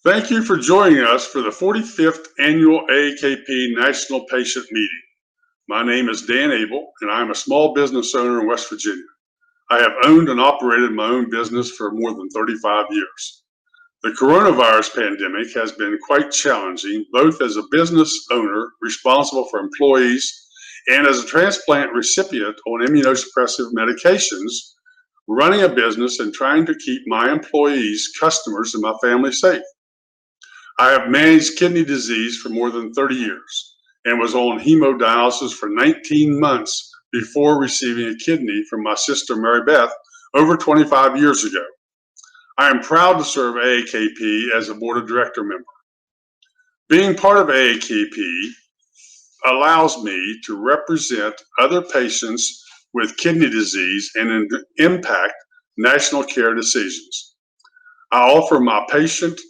Thank you for joining us for the 45th Annual AAKP National Patient Meeting. My name is Dan Abel, and I'm a small business owner in West Virginia. I have owned and operated my own business for more than 35 years. The coronavirus pandemic has been quite challenging, both as a business owner responsible for employees and as a transplant recipient on immunosuppressive medications, running a business and trying to keep my employees, customers, and my family safe. I have managed kidney disease for more than 30 years and was on hemodialysis for 19 months before receiving a kidney from my sister Mary Beth over 25 years ago. I am proud to serve AAKP as a board of director member. Being part of AAKP allows me to represent other patients with kidney disease and impact national care decisions. I offer my patient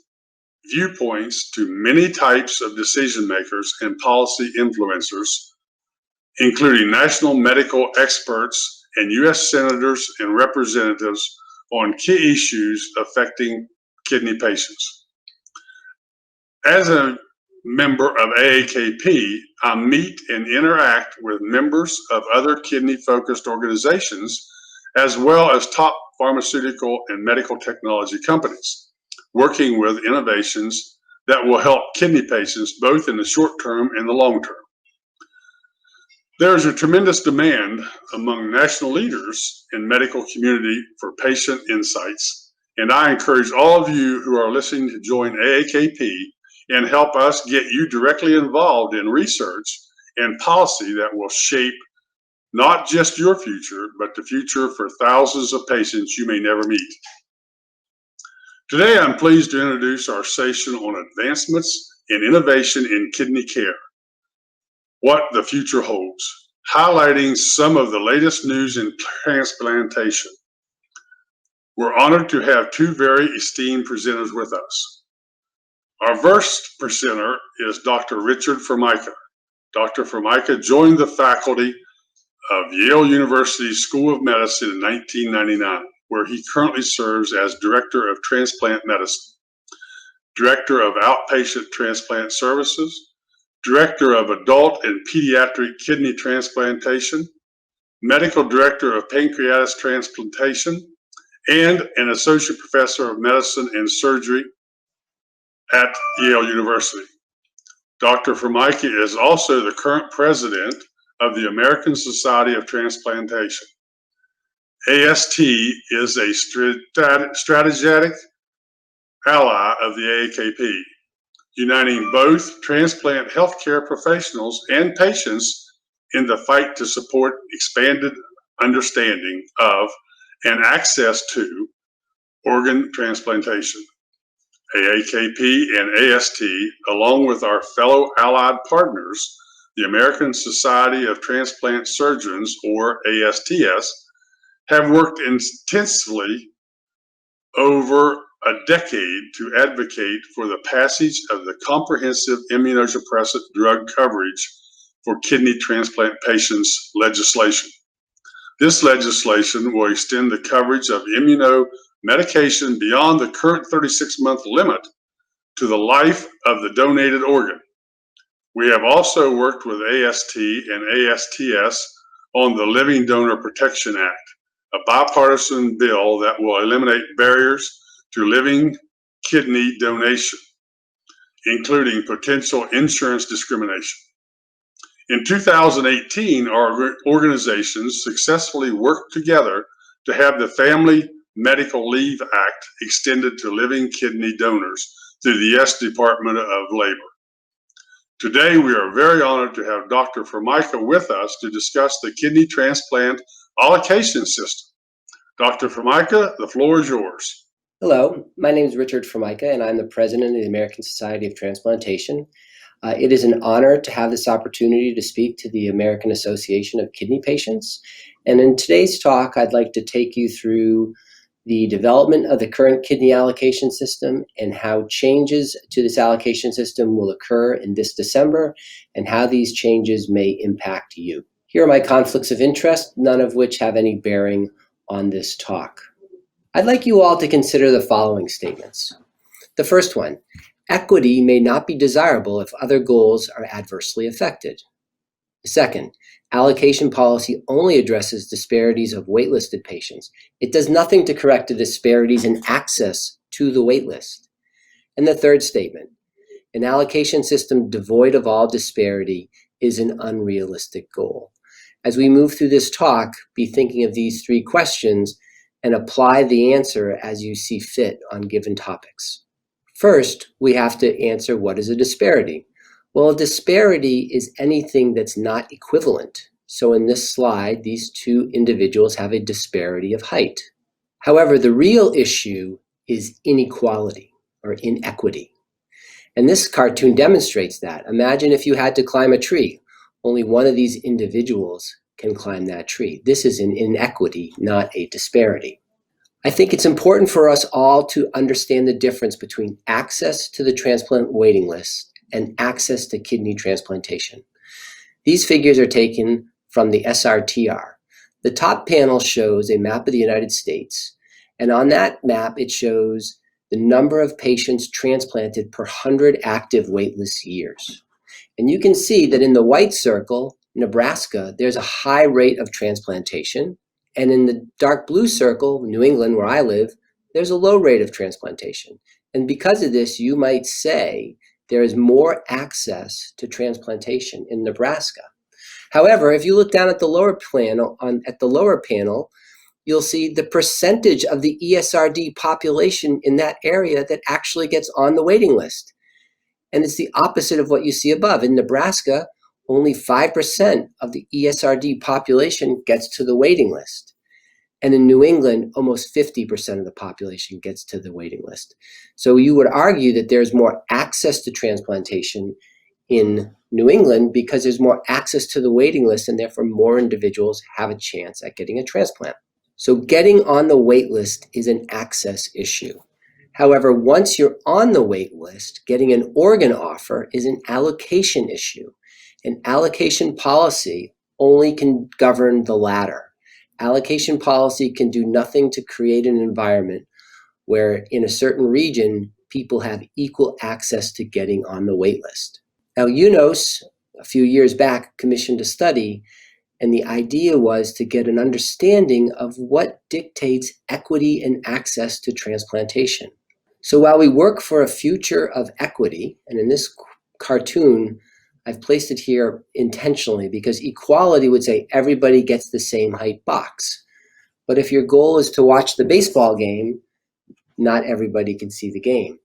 viewpoints to many types of decision makers and policy influencers, including national medical experts and U.S. senators and representatives on key issues affecting kidney patients. As a member of AAKP, I meet and interact with members of other kidney-focused organizations, as well as top pharmaceutical and medical technology companies, working with innovations that will help kidney patients both in the short term and the long term. There is a tremendous demand among national leaders in medical community for patient insights, and I encourage all of you who are listening to join AAKP and help us get you directly involved in research and policy that will shape not just your future, but the future for thousands of patients you may never meet. Today, I'm pleased to introduce our session on advancements in innovation in kidney care, what the future holds, highlighting some of the latest news in transplantation. We're honored to have two very esteemed presenters with us. Our first presenter is Dr. Richard Formica. Dr. Formica joined the faculty of Yale University School of Medicine in 1999. Where he currently serves as Director of Transplant Medicine, Director of Outpatient Transplant Services, Director of Adult and Pediatric Kidney Transplantation, Medical Director of Pancreatic Transplantation, and an Associate Professor of Medicine and Surgery at Yale University. Dr. Formica is also the current President of the American Society of Transplantation. AST is a strategic ally of the AAKP, uniting both transplant healthcare professionals and patients in the fight to support expanded understanding of and access to organ transplantation. AAKP and AST, along with our fellow allied partners, the American Society of Transplant Surgeons, or ASTS, have worked intensively over a decade to advocate for the passage of the comprehensive immunosuppressant drug coverage for kidney transplant patients legislation. This legislation will extend the coverage of immunomedication beyond the current 36-month limit to the life of the donated organ. We have also worked with AST and ASTS on the Living Donor Protection Act, a bipartisan bill that will eliminate barriers to living kidney donation, including potential insurance discrimination. In 2018, our organizations successfully worked together to have the Family Medical Leave Act extended to living kidney donors through the U.S. Department of Labor. Today, we are very honored to have Dr. Formica with us to discuss the kidney transplant allocation system. Dr. Formica, the floor is yours. Hello, my name is Richard Formica, and I'm the president of the American Society of Transplantation. It is an honor to have this opportunity to speak to the American Association of Kidney Patients. And in today's talk, I'd like to take you through the development of the current kidney allocation system and how changes to this allocation system will occur in this December and how these changes may impact you. Here are my conflicts of interest, none of which have any bearing on this talk. I'd like you all to consider the following statements. The first one, equity may not be desirable if other goals are adversely affected. The second, allocation policy only addresses disparities of waitlisted patients. It does nothing to correct the disparities in access to the waitlist. And the third statement, an allocation system devoid of all disparity is an unrealistic goal. As we move through this talk, be thinking of these three questions and apply the answer as you see fit on given topics. First, we have to answer, what is a disparity? Well, a disparity is anything that's not equivalent. So in this slide, these two individuals have a disparity of height. However, the real issue is inequality or inequity. And this cartoon demonstrates that. Imagine if you had to climb a tree. Only one of these individuals can climb that tree. This is an inequity, not a disparity. I think it's important for us all to understand the difference between access to the transplant waiting list and access to kidney transplantation. These figures are taken from the SRTR. The top panel shows a map of the United States, and on that map it shows the number of patients transplanted per 100 active waitlist years. And you can see that in the white circle, Nebraska, there's a high rate of transplantation, and in the dark blue circle, New England, where I live, there's a low rate of transplantation. And because of this, you might say there is more access to transplantation in Nebraska. However, if you look down at the lower panel, you'll see the percentage of the ESRD population in that area that actually gets on the waiting list. And it's the opposite of what you see above. In Nebraska, only 5% of the ESRD population gets to the waiting list. And in New England, almost 50% of the population gets to the waiting list. So you would argue that there's more access to transplantation in New England because there's more access to the waiting list, and therefore more individuals have a chance at getting a transplant. So getting on the wait list is an access issue. However, once you're on the wait list, getting an organ offer is an allocation issue. And allocation policy only can govern the latter. Allocation policy can do nothing to create an environment where in a certain region, people have equal access to getting on the wait list. Now, UNOS, a few years back, commissioned a study, and the idea was to get an understanding of what dictates equity and access to transplantation. So while we work for a future of equity, and in this cartoon, I've placed it here intentionally because equality would say everybody gets the same height box. But if your goal is to watch the baseball game, not everybody can see the game.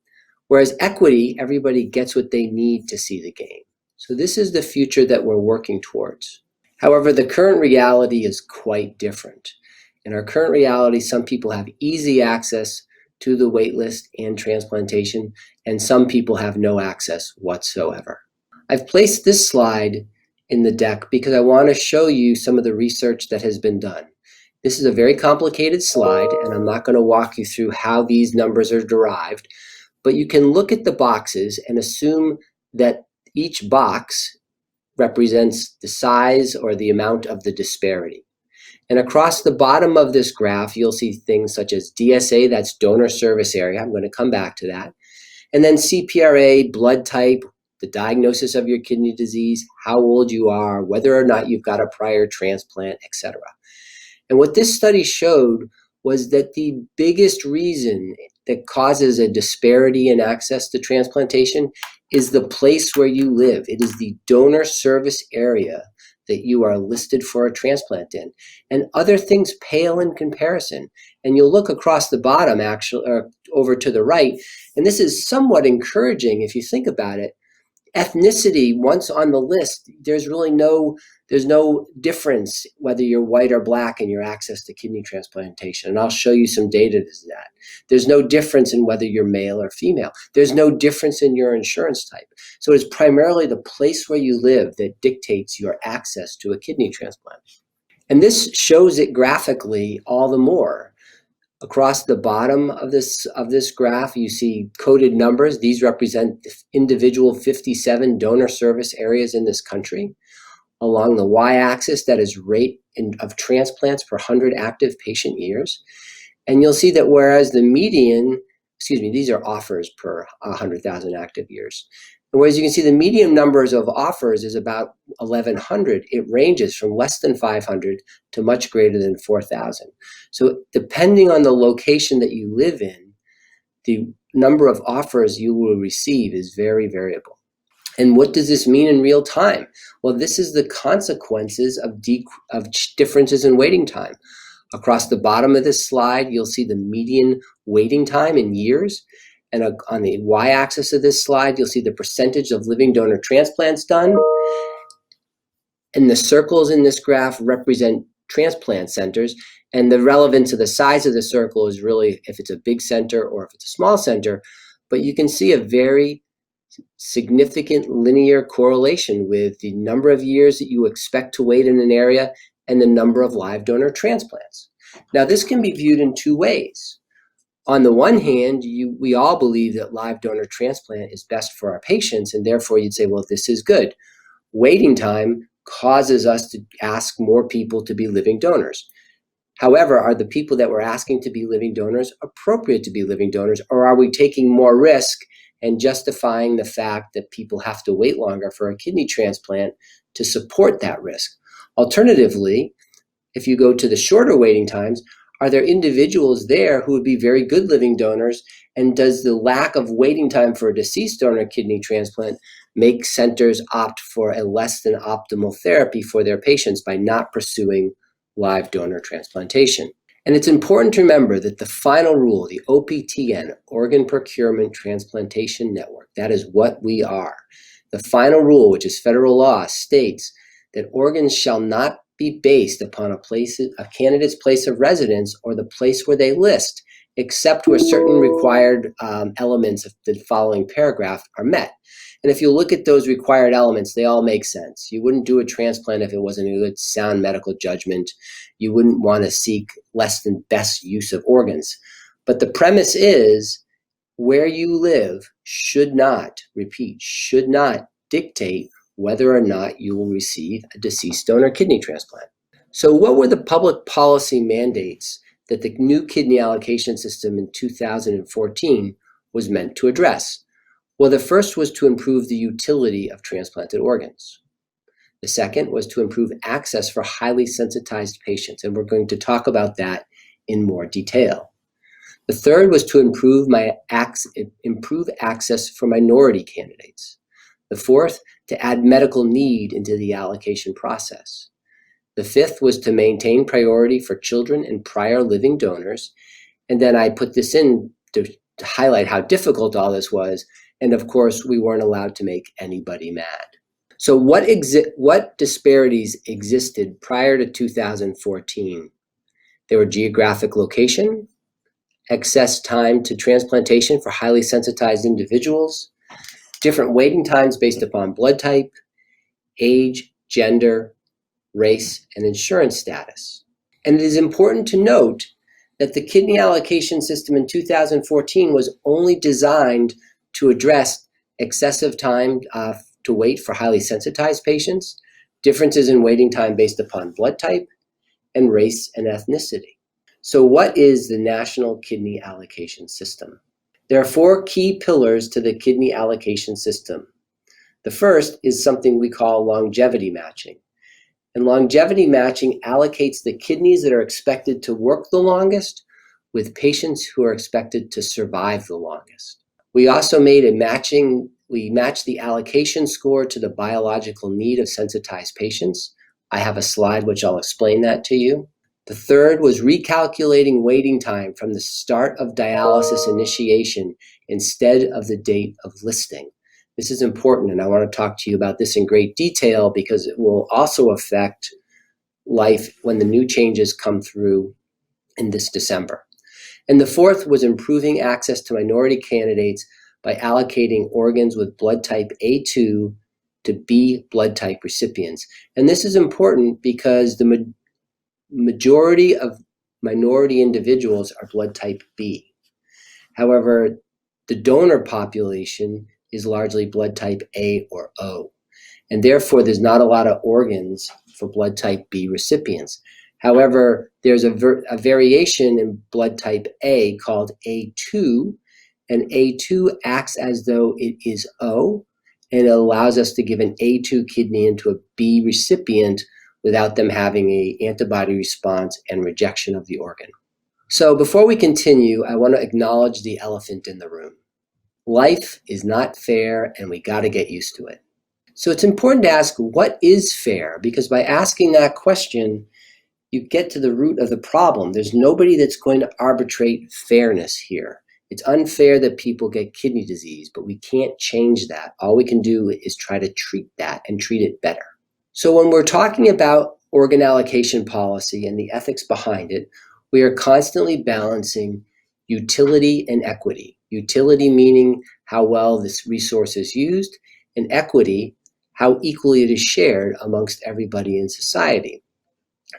Whereas equity, everybody gets what they need to see the game. So this is the future that we're working towards. However, the current reality is quite different. In our current reality, some people have easy access to the wait list and transplantation, and some people have no access whatsoever. I've placed this slide in the deck because I want to show you some of the research that has been done. This is a very complicated slide, and I'm not going to walk you through how these numbers are derived, but you can look at the boxes and assume that each box represents the size or the amount of the disparity. And across the bottom of this graph, you'll see things such as DSA, that's donor service area. I'm going to come back to that. And then CPRA, blood type, the diagnosis of your kidney disease, how old you are, whether or not you've got a prior transplant, etc. And what this study showed was that the biggest reason that causes a disparity in access to transplantation is the place where you live. It is the donor service area that you are listed for a transplant in. And other things pale in comparison. And you'll look across the bottom, actually, or over to the right, and this is somewhat encouraging if you think about it. Ethnicity, once on the list, there's no difference whether you're white or black in your access to kidney transplantation. And I'll show you some data to that. There's no difference in whether you're male or female. There's no difference in your insurance type. So it's primarily the place where you live that dictates your access to a kidney transplant. And this shows it graphically all the more. Across the bottom of this graph, you see coded numbers. These represent individual 57 donor service areas in this country. Along the y-axis, that is rate of transplants per 100 active patient years. And you'll see that whereas the median these are offers per 100,000 active years. And whereas you can see the median numbers of offers is about 1,100, it ranges from less than 500 to much greater than 4,000. So depending on the location that you live in, the number of offers you will receive is very variable. And what does this mean in real time? Well, this is the consequences of differences in waiting time. Across the bottom of this slide, you'll see the median waiting time in years. And on the y-axis of this slide, you'll see the percentage of living donor transplants done. And the circles in this graph represent transplant centers. And the relevance of the size of the circle is really if it's a big center or if it's a small center. But you can see a very significant linear correlation with the number of years that you expect to wait in an area and the number of live donor transplants. Now, this can be viewed in two ways. On the one hand, we all believe that live donor transplant is best for our patients, and therefore you'd say, well, this is good. Waiting time causes us to ask more people to be living donors. However, are the people that we're asking to be living donors appropriate to be living donors, or are we taking more risk and justifying the fact that people have to wait longer for a kidney transplant to support that risk? Alternatively, if you go to the shorter waiting times, are there individuals there who would be very good living donors? And does the lack of waiting time for a deceased donor kidney transplant make centers opt for a less than optimal therapy for their patients by not pursuing live donor transplantation? And it's important to remember that the final rule, the OPTN, Organ Procurement Transplantation Network, that is what we are. The final rule, which is federal law, states that organs shall not be based upon a candidate's place of residence or the place where they list, except where certain required elements of the following paragraph are met. And if you look at those required elements, they all make sense. You wouldn't do a transplant if it wasn't a good, sound medical judgment. You wouldn't want to seek less than best use of organs. But the premise is where you live should not dictate whether or not you will receive a deceased donor kidney transplant. So what were the public policy mandates that the new kidney allocation system in 2014 was meant to address? Well, the first was to improve the utility of transplanted organs. The second was to improve access for highly sensitized patients, and we're going to talk about that in more detail. The third was to improve access for minority candidates. The fourth, to add medical need into the allocation process. The fifth was to maintain priority for children and prior living donors. And then I put this in to highlight how difficult all this was. And of course, we weren't allowed to make anybody mad. So what disparities existed prior to 2014? There were geographic location, excess time to transplantation for highly sensitized individuals, different waiting times based upon blood type, age, gender, race, and insurance status. And it is important to note that the kidney allocation system in 2014 was only designed to address excessive time to wait for highly sensitized patients, differences in waiting time based upon blood type, and race and ethnicity. So what is the National Kidney Allocation System? There are four key pillars to the kidney allocation system. The first is something we call longevity matching. And longevity matching allocates the kidneys that are expected to work the longest with patients who are expected to survive the longest. We also made we matched the allocation score to the biological need of sensitized patients. I have a slide which I'll explain that to you. The third was recalculating waiting time from the start of dialysis initiation instead of the date of listing. This is important, and I want to talk to you about this in great detail because it will also affect life when the new changes come through in this December. And the fourth was improving access to minority candidates by allocating organs with blood type A2 to B blood type recipients. And this is important because the majority of minority individuals are blood type B. However, the donor population is largely blood type A or O, and therefore there's not a lot of organs for blood type B recipients. However, there's a variation in blood type A called A2, and A2 acts as though it is O, and it allows us to give an A2 kidney into a B recipient without them having an antibody response and rejection of the organ. So before we continue, I want to acknowledge the elephant in the room. Life is not fair, and we got to get used to it. So it's important to ask, what is fair? Because by asking that question, you get to the root of the problem. There's nobody that's going to arbitrate fairness here. It's unfair that people get kidney disease, but we can't change that. All we can do is try to treat that and treat it better. So when we're talking about organ allocation policy and the ethics behind it, we are constantly balancing utility and equity. Utility meaning how well this resource is used, and equity, how equally it is shared amongst everybody in society.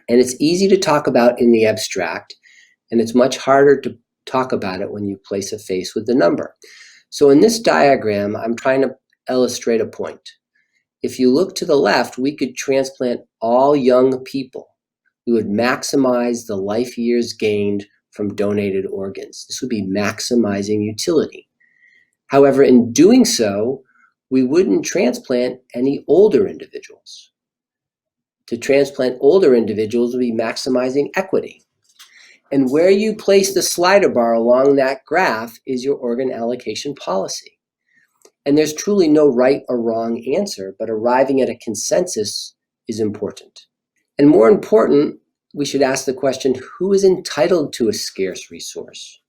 And it's easy to talk about in the abstract, and it's much harder to talk about it when you place a face with the number. So in this diagram, I'm trying to illustrate a point. If you look to the left, we could transplant all young people. We would maximize the life years gained from donated organs. This would be maximizing utility. However, in doing so, we wouldn't transplant any older individuals. To transplant older individuals would be maximizing equity. And where you place the slider bar along that graph is your organ allocation policy. And there's truly no right or wrong answer, but arriving at a consensus is important. And more important, we should ask the question, who is entitled to a scarce resource?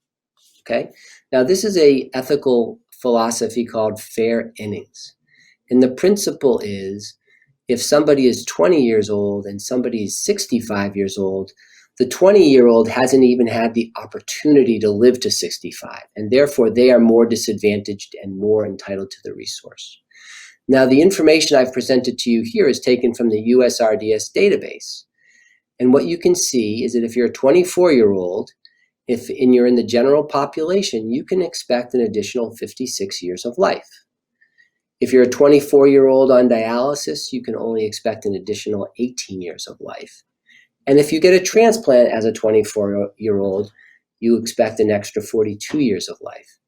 Okay? Now, this is an ethical philosophy called fair innings. And the principle is, if somebody is 20 years old and somebody is 65 years old, the 20-year-old hasn't even had the opportunity to live to 65, and therefore they are more disadvantaged and more entitled to the resource. Now, the information I've presented to you here is taken from the USRDS database. And what you can see is that if you're a 24-year-old, you're in the general population, you can expect an additional 56 years of life. If you're a 24-year-old on dialysis, you can only expect an additional 18 years of life. And if you get a transplant as a 24-year-old, you expect an extra 42 years of life.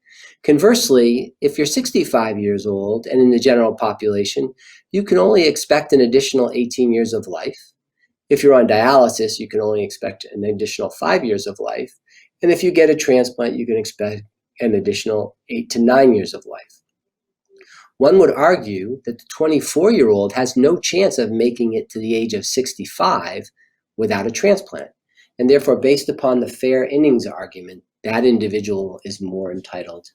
Conversely, if you're 65 years old and in the general population, you can only expect an additional 18 years of life. If you're on dialysis, you can only expect an additional 5 years of life. And if you get a transplant, you can expect an additional 8 to 9 years of life. One would argue that the 24-year-old has no chance of making it to the age of 65 without a transplant. And therefore, based upon the fair innings argument, that individual is more entitled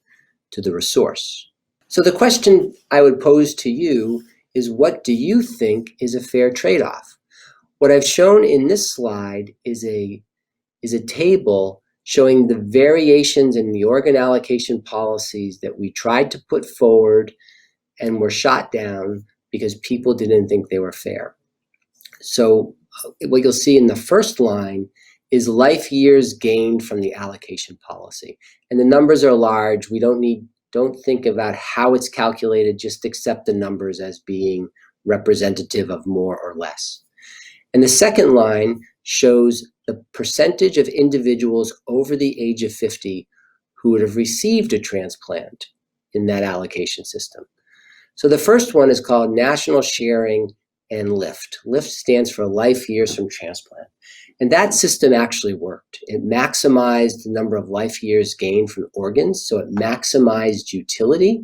to the resource. So the question I would pose to you is, what do you think is a fair trade-off? What I've shown in this slide is a table showing the variations in the organ allocation policies that we tried to put forward and were shot down because people didn't think they were fair. So what you'll see in the first line is life years gained from the allocation policy. And the numbers are large. We don't think about how it's calculated, just accept the numbers as being representative of more or less. And the second line shows the percentage of individuals over the age of 50 who would have received a transplant in that allocation system. So the first one is called National Sharing and LIFT. LIFT stands for Life Years from Transplant. And that system actually worked. It maximized the number of life years gained from organs, so it maximized utility.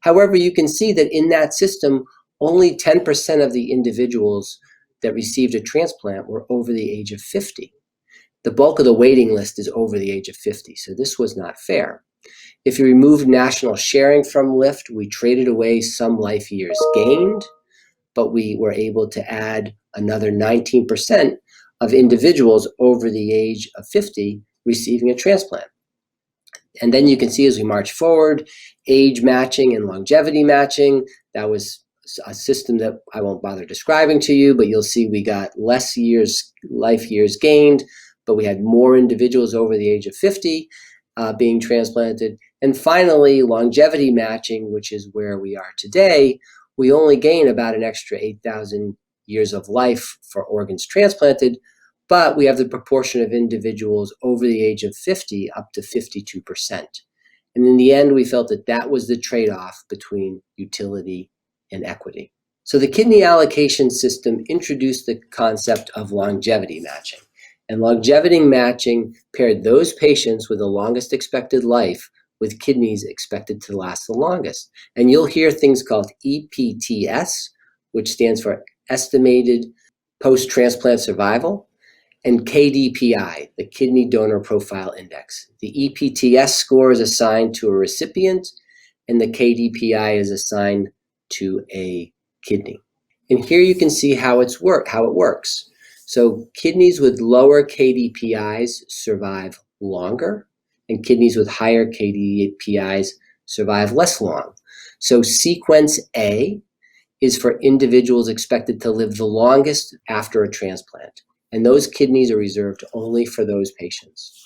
However, you can see that in that system, only 10% of the individuals that received a transplant were over the age of 50. The bulk of the waiting list is over the age of 50, so this was not fair. If you removed national sharing from LIFT, we traded away some life years gained, but we were able to add another 19% of individuals over the age of 50 receiving a transplant. And then you can see as we march forward, age matching and longevity matching. That was a system that I won't bother describing to you, but you'll see we got less years, life years gained, but we had more individuals over the age of 50 being transplanted. And finally, longevity matching, which is where we are today, we only gain about an extra 8,000 years of life for organs transplanted, but we have the proportion of individuals over the age of 50 up to 52%. And in the end, we felt that that was the trade-off between utility and equity. So the kidney allocation system introduced the concept of longevity matching. And longevity matching paired those patients with the longest expected life with kidneys expected to last the longest. And you'll hear things called EPTS, which stands for Estimated Post-Transplant Survival, and KDPI, the Kidney Donor Profile Index. The EPTS score is assigned to a recipient, and the KDPI is assigned to a kidney. And here you can see how it works. So kidneys with lower KDPIs survive longer, and kidneys with higher KDPIs survive less long. So sequence A is for individuals expected to live the longest after a transplant, and those kidneys are reserved only for those patients.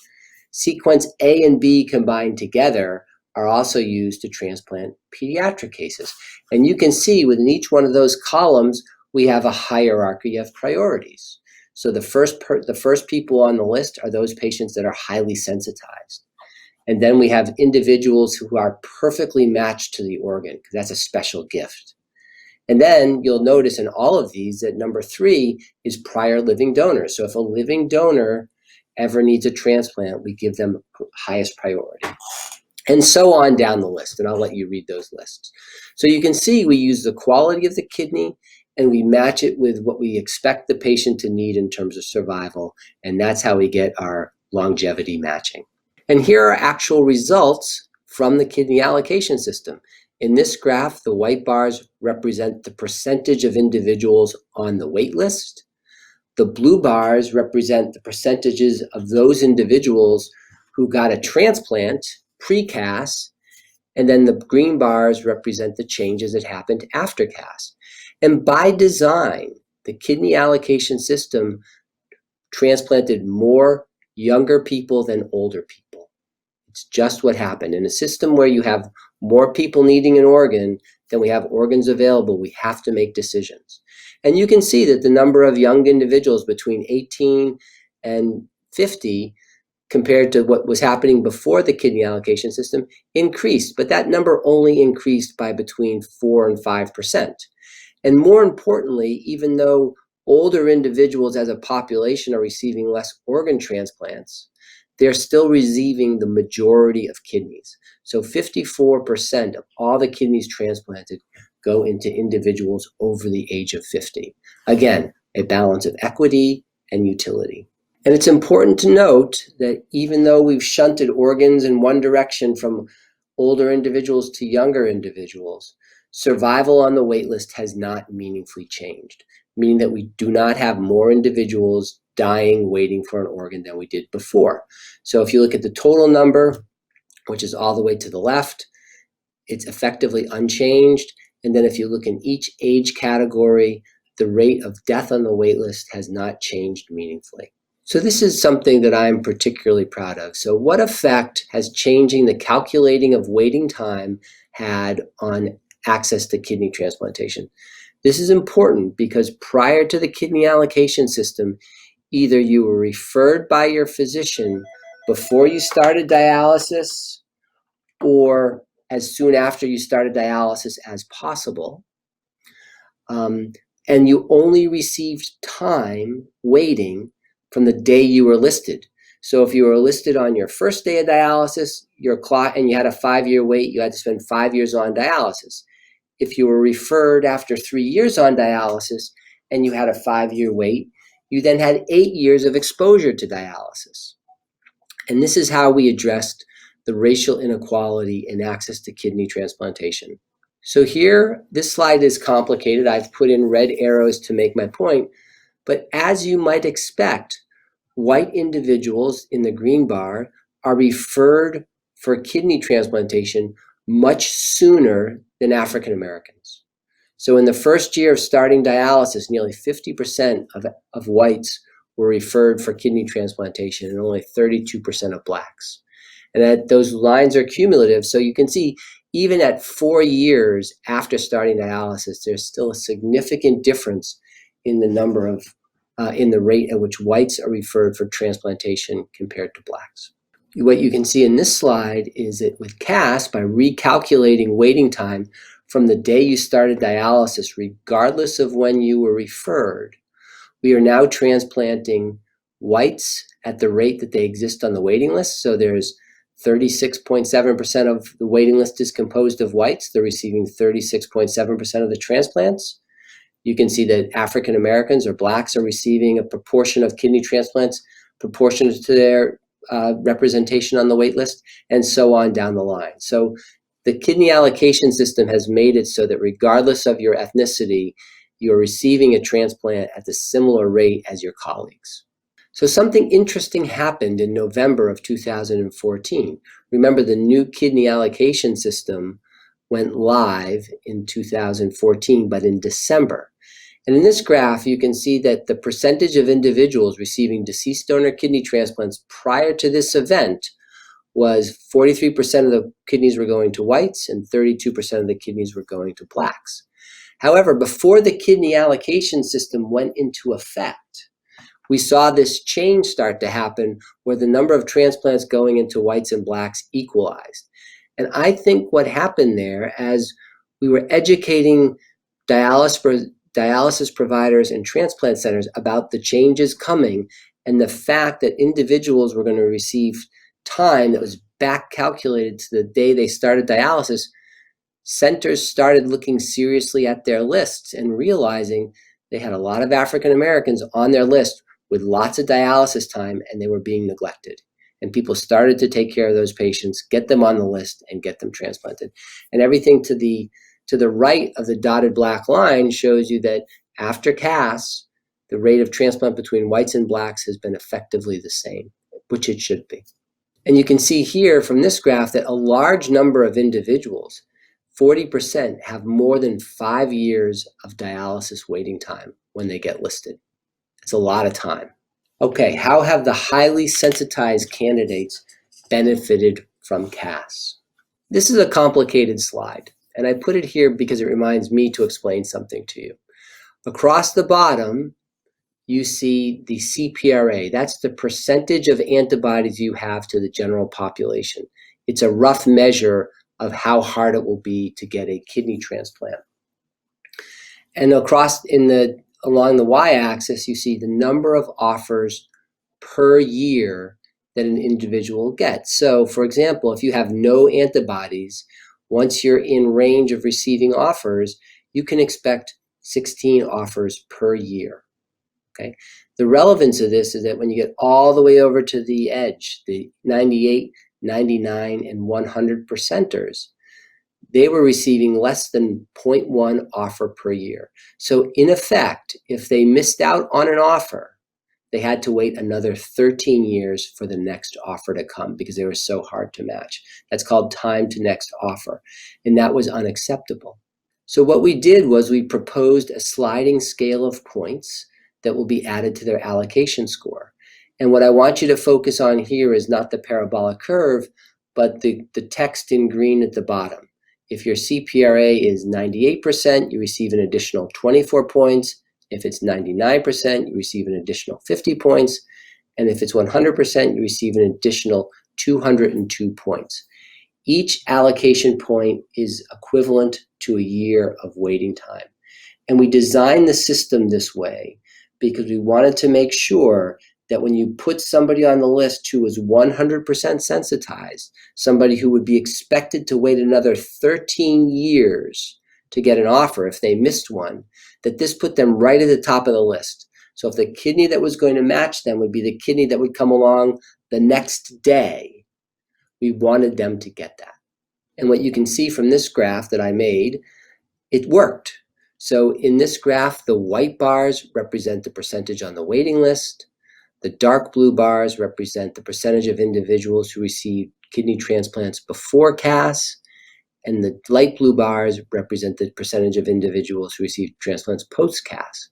Sequence A and B combined together are also used to transplant pediatric cases. And you can see within each one of those columns, we have a hierarchy of priorities. So the first people on the list are those patients that are highly sensitized. And then we have individuals who are perfectly matched to the organ, because that's a special gift. And then you'll notice in all of these that number 3 is prior living donors. So if a living donor ever needs a transplant, we give them highest priority. And so on down the list, and I'll let you read those lists. So you can see we use the quality of the kidney and we match it with what we expect the patient to need in terms of survival, and that's how we get our longevity matching. And here are actual results from the kidney allocation system. In this graph, the white bars represent the percentage of individuals on the wait list. The blue bars represent the percentages of those individuals who got a transplant pre-CAS, and then the green bars represent the changes that happened after CAS. And by design, the kidney allocation system transplanted more younger people than older people. It's just what happened. In a system where you have more people needing an organ than we have organs available, we have to make decisions. And you can see that the number of young individuals between 18 and 50 compared to what was happening before the kidney allocation system increased, but that number only increased by between 4 and 5%. And more importantly, even though older individuals as a population are receiving less organ transplants, they're still receiving the majority of kidneys. So 54% of all the kidneys transplanted go into individuals over the age of 50. Again, a balance of equity and utility. And it's important to note that even though we've shunted organs in one direction from older individuals to younger individuals, survival on the wait list has not meaningfully changed, meaning that we do not have more individuals dying waiting for an organ than we did before. So if you look at the total number, which is all the way to the left, it's effectively unchanged. And then if you look in each age category, the rate of death on the wait list has not changed meaningfully. So this is something that I'm particularly proud of. So what effect has changing the calculating of waiting time had on access to kidney transplantation? This is important because prior to the kidney allocation system, either you were referred by your physician before you started dialysis or as soon after you started dialysis as possible. And you only received time waiting from the day you were listed. So if you were listed on your first day of dialysis, your clock, and you had a 5-year wait, you had to spend 5 years on dialysis. If you were referred after 3 years on dialysis and you had a 5-year wait, you then had 8 years of exposure to dialysis. And this is how we addressed the racial inequality in access to kidney transplantation. So here, this slide is complicated. I've put in red arrows to make my point. But as you might expect, white individuals in the green bar are referred for kidney transplantation much sooner than African Americans. So in the first year of starting dialysis, nearly 50% of whites were referred for kidney transplantation and only 32% of blacks. And that those lines are cumulative, so you can see even at 4 years after starting dialysis, there's still a significant difference in the number of, in the rate at which whites are referred for transplantation compared to blacks. what you can see in this slide is that with CAS, by recalculating waiting time from the day you started dialysis, regardless of when you were referred, we are now transplanting whites at the rate that they exist on the waiting list. So there's 36.7% of the waiting list is composed of whites. They're receiving 36.7% of the transplants. You can see that African Americans or Blacks are receiving a proportion of kidney transplants proportionate to their representation on the wait list, and so on down the line. So the kidney allocation system has made it so that regardless of your ethnicity, you're receiving a transplant at the similar rate as your colleagues. So something interesting happened in November of 2014. Remember, the new kidney allocation system went live in 2014, but in December. And in this graph, you can see that the percentage of individuals receiving deceased donor kidney transplants prior to this event was 43% of the kidneys were going to whites and 32% of the kidneys were going to Blacks. However, before the kidney allocation system went into effect, we saw this change start to happen where the number of transplants going into whites and Blacks equalized. And I think what happened there, as we were educating dialysis providers and transplant centers about the changes coming and the fact that individuals were going to receive time that was back calculated to the day they started dialysis, centers started looking seriously at their lists and realizing they had a lot of African Americans on their list with lots of dialysis time, and they were being neglected. And people started to take care of those patients, get them on the list, and get them transplanted. And everything to the right of the dotted black line shows you that after CAS, the rate of transplant between whites and Blacks has been effectively the same, which it should be. And you can see here from this graph that a large number of individuals, 40%, have more than 5 years of dialysis waiting time when they get listed. It's a lot of time. Okay, how have the highly sensitized candidates benefited from CAS? This is a complicated slide, and I put it here because it reminds me to explain something to you. Across the bottom, you see the CPRA. That's the percentage of antibodies you have to the general population. It's a rough measure of how hard it will be to get a kidney transplant. And along the y-axis, you see the number of offers per year that an individual gets. So, for example, if you have no antibodies, once you're in range of receiving offers, you can expect 16 offers per year. Okay. The relevance of this is that when you get all the way over to the edge, the 98, 99, and 100 percenters, they were receiving less than 0.1 offer per year. So in effect, if they missed out on an offer, they had to wait another 13 years for the next offer to come because they were so hard to match. That's called time to next offer, and that was unacceptable. So what we did was we proposed a sliding scale of points that will be added to their allocation score. And what I want you to focus on here is not the parabolic curve, but the text in green at the bottom. If your CPRA is 98%, you receive an additional 24 points. If it's 99%, you receive an additional 50 points. And if it's 100%, you receive an additional 202 points. Each allocation point is equivalent to a year of waiting time. And we designed the system this way because we wanted to make sure that when you put somebody on the list who was 100% sensitized, somebody who would be expected to wait another 13 years to get an offer if they missed one, that this put them right at the top of the list. So if the kidney that was going to match them would be the kidney that would come along the next day, we wanted them to get that. And what you can see from this graph that I made, it worked. So in this graph, the white bars represent the percentage on the waiting list. The dark blue bars represent the percentage of individuals who received kidney transplants before CAS, and the light blue bars represent the percentage of individuals who received transplants post-CAS.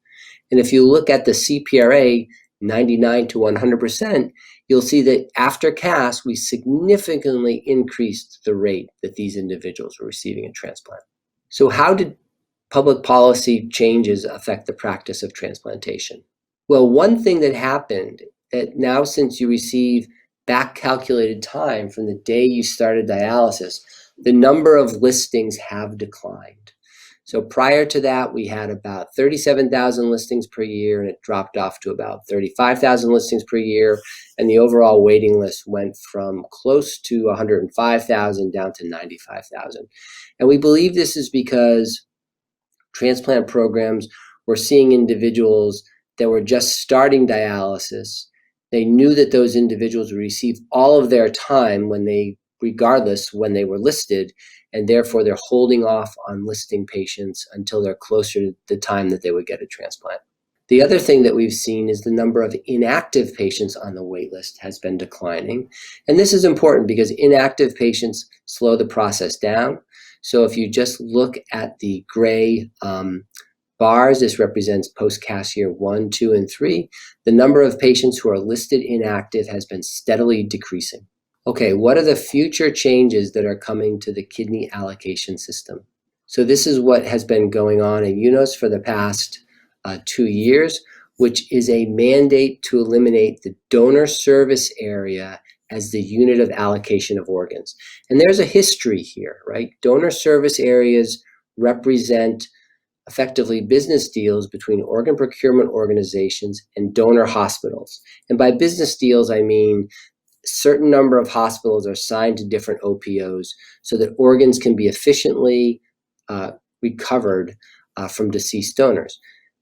And if you look at the CPRA, 99 to 100%, you'll see that after CAS, we significantly increased the rate that these individuals were receiving a transplant. So how did public policy changes affect the practice of transplantation? Well, one thing that happened that now since you receive back calculated time from the day you started dialysis, the number of listings have declined. So prior to that, we had about 37,000 listings per year, and it dropped off to about 35,000 listings per year. And the overall waiting list went from close to 105,000 down to 95,000. And we believe this is because transplant programs were seeing individuals that were just starting dialysis. They knew that those individuals would receive all of their time regardless when they were listed, and therefore they're holding off on listing patients until they're closer to the time that they would get a transplant. The other thing that we've seen is the number of inactive patients on the wait list has been declining. And this is important because inactive patients slow the process down. So if you just look at the gray bars, this represents post-CAS year 1, 2, and 3. The number of patients who are listed inactive has been steadily decreasing. Okay, what are the future changes that are coming to the kidney allocation system? So this is what has been going on in UNOS for the past 2 years, which is a mandate to eliminate the donor service area as the unit of allocation of organs. And there's a history here, right? Donor service areas represent effectively business deals between organ procurement organizations and donor hospitals. And by business deals, I mean certain number of hospitals are signed to different OPOs so that organs can be efficiently recovered from deceased donors.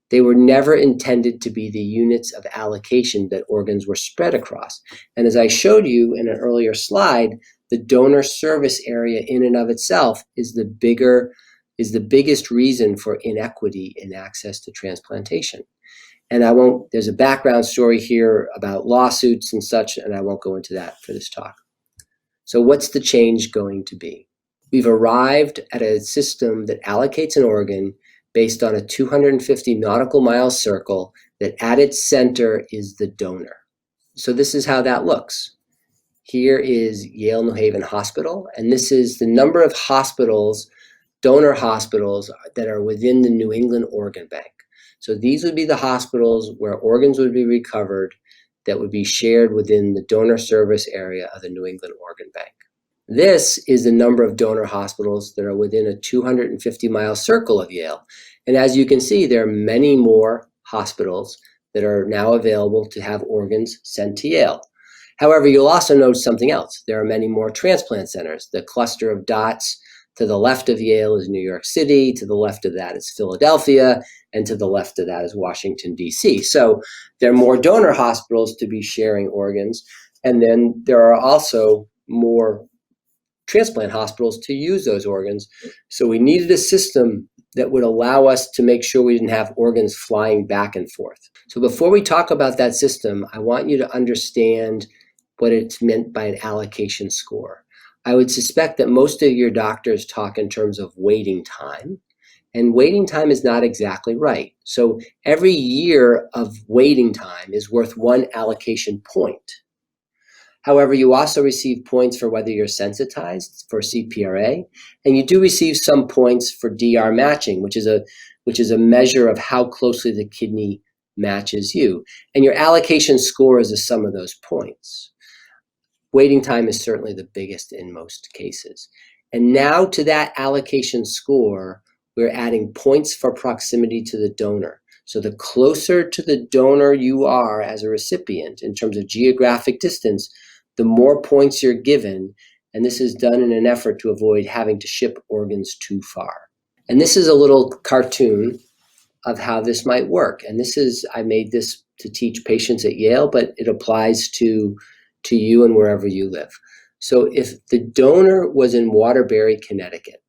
They were never intended to be the units of allocation that organs were spread across. And as I showed you in an earlier slide, the donor service area in and of itself is the biggest reason for inequity in access to transplantation. And there's a background story here about lawsuits and such, and I won't go into that for this talk. So what's the change going to be? We've arrived at a system that allocates an organ based on a 250 nautical mile circle that at its center is the donor. So this is how that looks. Here is Yale New Haven Hospital, and this is the number of hospitals, donor hospitals, that are within the New England Organ Bank. So these would be the hospitals where organs would be recovered that would be shared within the donor service area of the New England Organ Bank. This is the number of donor hospitals that are within a 250-mile circle of Yale. And as you can see, there are many more hospitals that are now available to have organs sent to Yale. However, you'll also notice something else. There are many more transplant centers. The cluster of dots to the left of Yale is New York City, to the left of that is Philadelphia, and to the left of that is Washington, D.C. So there are more donor hospitals to be sharing organs, and then there are also more transplant hospitals to use those organs. So we needed a system that would allow us to make sure we didn't have organs flying back and forth. So before we talk about that system, I want you to understand what it's meant by an allocation score. I would suspect that most of your doctors talk in terms of waiting time, and waiting time is not exactly right. So every year of waiting time is worth 1 allocation point. However, you also receive points for whether you're sensitized for CPRA, and you do receive some points for DR matching, which is a measure of how closely the kidney matches you. And your allocation score is the sum of those points. Waiting time is certainly the biggest in most cases. And now to that allocation score, we're adding points for proximity to the donor. So the closer to the donor you are as a recipient in terms of geographic distance, the more points you're given, and this is done in an effort to avoid having to ship organs too far. And this is a little cartoon of how this might work. And I made this to teach patients at Yale, but it applies to you and wherever you live. So if the donor was in Waterbury, Connecticut,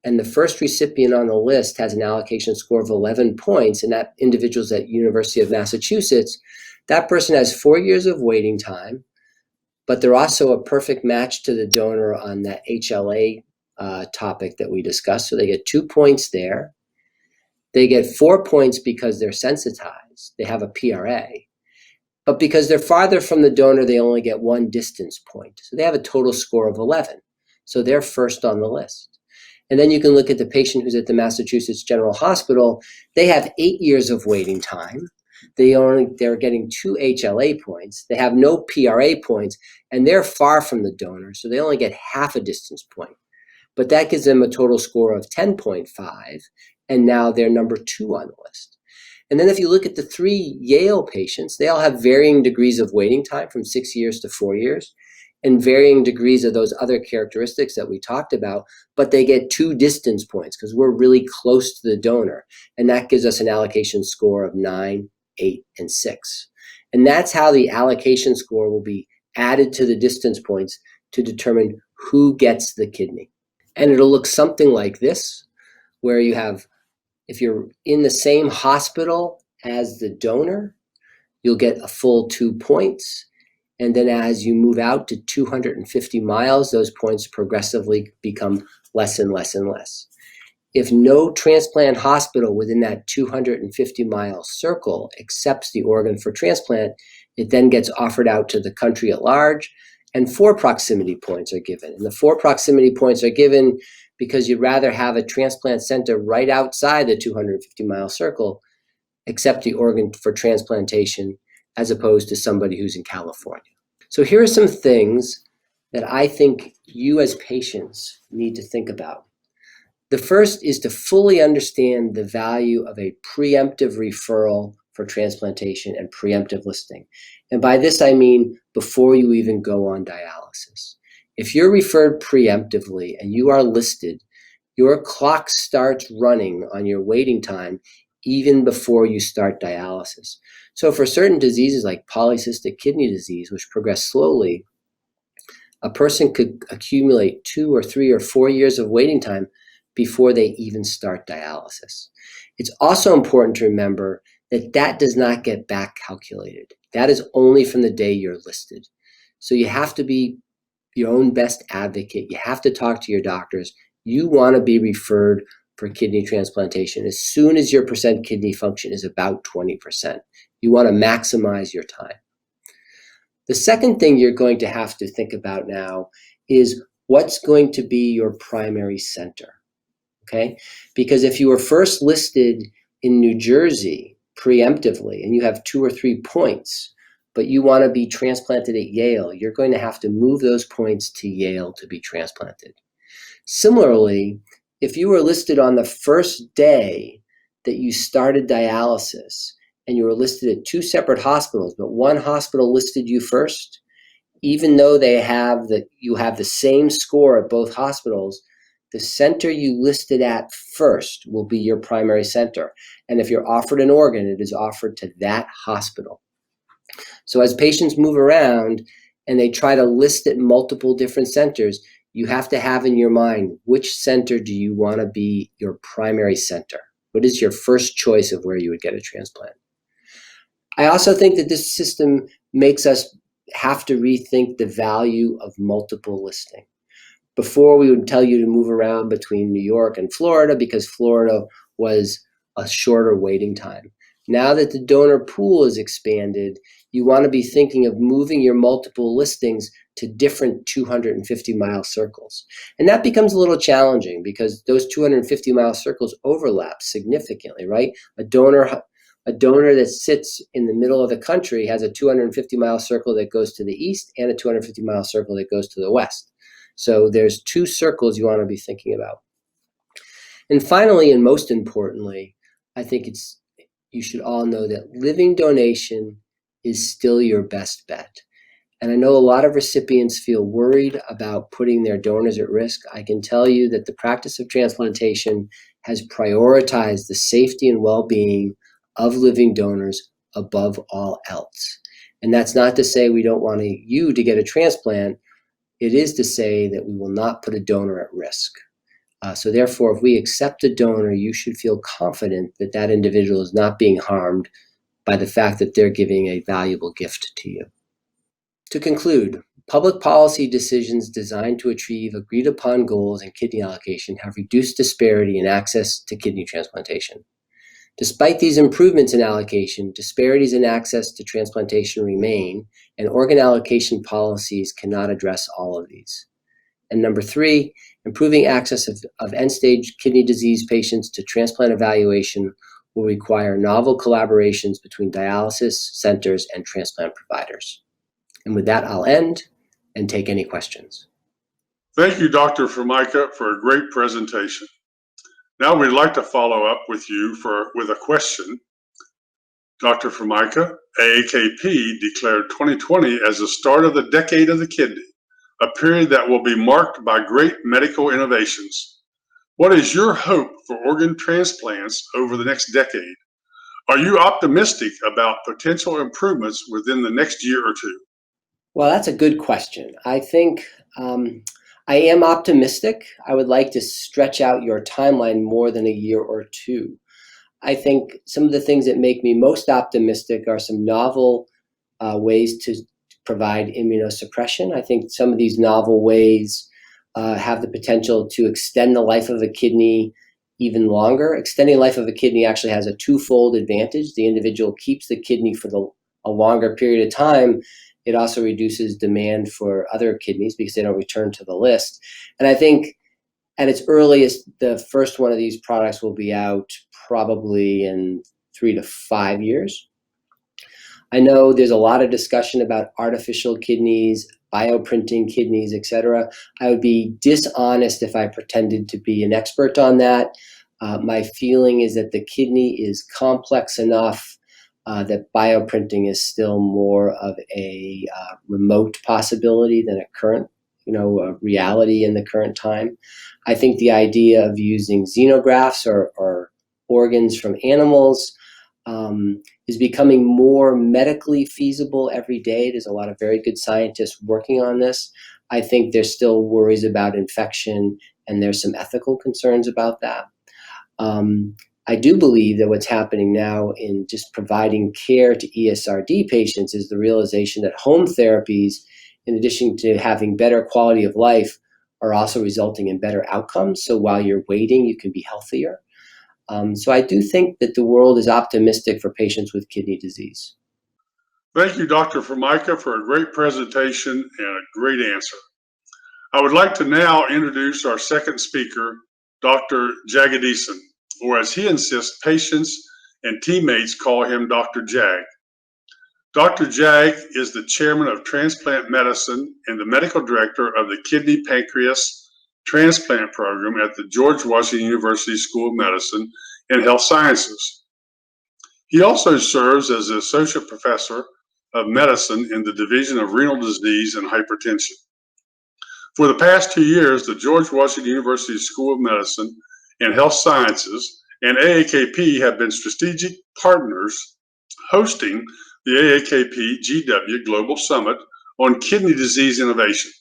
and the first recipient on the list has an allocation score of 11 points, and that individual's at University of Massachusetts, that person has 4 years of waiting time, but they're also a perfect match to the donor on that HLA topic that we discussed. So they get 2 points there. They get 4 points because they're sensitized. They have a PRA. But because they're farther from the donor, they only get 1 distance point. So they have a total score of 11. So they're first on the list. And then you can look at the patient who's at the Massachusetts General Hospital. They have 8 years of waiting time. They're getting 2 HLA points. They have no PRA points, and they're far from the donor, so they only get half a distance point. But that gives them a total score of 10.5, and now they're number 2 on the list. And then if you look at the 3 Yale patients, they all have varying degrees of waiting time from 6 years to 4 years, and varying degrees of those other characteristics that we talked about, but they get 2 distance points because we're really close to the donor. And that gives us an allocation score of 9, 8, and 6. And that's how the allocation score will be added to the distance points to determine who gets the kidney. And it'll look something like this, where you have, if you're in the same hospital as the donor, you'll get a full 2 points. And then as you move out to 250 miles, those points progressively become less and less and less. If no transplant hospital within that 250-mile circle accepts the organ for transplant, it then gets offered out to the country at large, and 4 proximity points are given. And the 4 proximity points are given because you'd rather have a transplant center right outside the 250-mile circle accept the organ for transplantation as opposed to somebody who's in California. So here are some things that I think you as patients need to think about. The first is to fully understand the value of a preemptive referral for transplantation and preemptive listing. And by this I mean before you even go on dialysis. If you're referred preemptively and you are listed, your clock starts running on your waiting time even before you start dialysis. So for certain diseases like polycystic kidney disease, which progress slowly, a person could accumulate 2 or 3 or 4 years of waiting time before they even start dialysis. It's also important to remember that that does not get back calculated. That is only from the day you're listed. So you have to be your own best advocate. You have to talk to your doctors. You want to be referred for kidney transplantation as soon as your percent kidney function is about 20%. You want to maximize your time. The second thing you're going to have to think about now is what's going to be your primary center, okay? Because if you were first listed in New Jersey preemptively and you have 2 or 3 points, but you want to be transplanted at Yale, you're going to have to move those points to Yale to be transplanted. Similarly, if you were listed on the first day that you started dialysis and you were listed at 2 separate hospitals, but one hospital listed you first, even though you have the same score at both hospitals, the center you listed at first will be your primary center. And if you're offered an organ, it is offered to that hospital. So as patients move around and they try to list at multiple different centers, you have to have in your mind, which center do you want to be your primary center? What is your first choice of where you would get a transplant? I also think that this system makes us have to rethink the value of multiple listing. Before, we would tell you to move around between New York and Florida because Florida was a shorter waiting time. Now that the donor pool is expanded, you want to be thinking of moving your multiple listings to different 250-mile circles. And that becomes a little challenging because those 250-mile circles overlap significantly, right? A donor that sits in the middle of the country has a 250-mile circle that goes to the east and a 250-mile circle that goes to the west. So there's 2 circles you want to be thinking about. And finally, and most importantly, I think you should all know that living donation is still your best bet. And I know a lot of recipients feel worried about putting their donors at risk. I can tell you that the practice of transplantation has prioritized the safety and well-being of living donors above all else. And that's not to say we don't want you to get a transplant. It is to say that we will not put a donor at risk. So therefore, if we accept a donor, you should feel confident that that individual is not being harmed by the fact that they're giving a valuable gift to you. To conclude, public policy decisions designed to achieve agreed upon goals in kidney allocation have reduced disparity in access to kidney transplantation. Despite these improvements in allocation, disparities in access to transplantation remain, and organ allocation policies cannot address all of these. And number 3, improving access of end-stage kidney disease patients to transplant evaluation will require novel collaborations between dialysis centers and transplant providers. And with that, I'll end and take any questions. Thank you, Dr. Formica, for a great presentation. Now we'd like to follow up with you with a question. Dr. Formica, AAKP declared 2020 as the start of the decade of the kidney, a period that will be marked by great medical innovations. What is your hope for organ transplants over the next decade? Are you optimistic about potential improvements within the next year or two? Well, that's a good question. I think I am optimistic. I would like to stretch out your timeline more than a year or two. I think some of the things that make me most optimistic are some novel ways to provide immunosuppression. I think some of these novel ways have the potential to extend the life of a kidney even longer. Extending the life of a kidney actually has a twofold advantage. The individual keeps the kidney for a longer period of time. It also reduces demand for other kidneys because they don't return to the list. And I think at its earliest, the first one of these products will be out probably in 3 to 5 years. I know there's a lot of discussion about artificial kidneys, bioprinting kidneys, etc. I would be dishonest if I pretended to be an expert on that. My feeling is that the kidney is complex enough that bioprinting is still more of a remote possibility than a current, reality in the current time. I think the idea of using xenografts or organs from animals is becoming more medically feasible every day. There's a lot of very good scientists working on this. I think there's still worries about infection, and there's some ethical concerns about that. I do believe that what's happening now in just providing care to ESRD patients is the realization that home therapies, in addition to having better quality of life, are also resulting in better outcomes. So while you're waiting, you can be healthier. So I do think that the world is optimistic for patients with kidney disease. Thank you, Dr. Formica, for a great presentation and a great answer. I would like to now introduce our second speaker, Dr. Jagadeesan, or as he insists, patients and teammates call him Dr. Jag. Dr. Jag is the chairman of Transplant Medicine and the medical director of the Kidney-Pancreas Transplant Program at the George Washington University School of Medicine and Health Sciences. He also serves as the associate professor of medicine in the Division of Renal Disease and Hypertension. For the past 2 years, the George Washington University School of Medicine and Health Sciences and AAKP have been strategic partners hosting the AAKP GW Global Summit on Kidney Disease Innovation.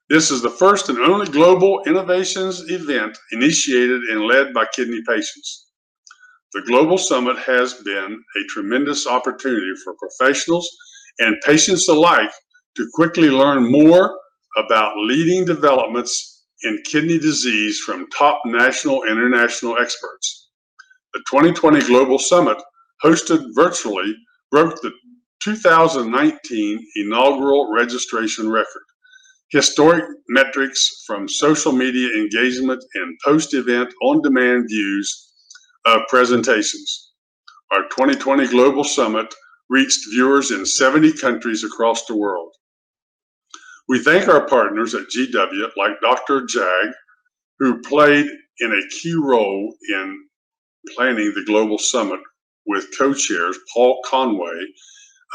This is the first and only global innovations event initiated and led by kidney patients. The Global Summit has been a tremendous opportunity for professionals and patients alike to quickly learn more about leading developments in kidney disease from top national and international experts. The 2020 Global Summit, hosted virtually, broke the 2019 inaugural registration record. Historic metrics from social media engagement and post-event on-demand views of presentations. Our 2020 Global Summit reached viewers in 70 countries across the world. We thank our partners at GW, like Dr. Jag, who played in a key role in planning the Global Summit with co-chairs Paul Conway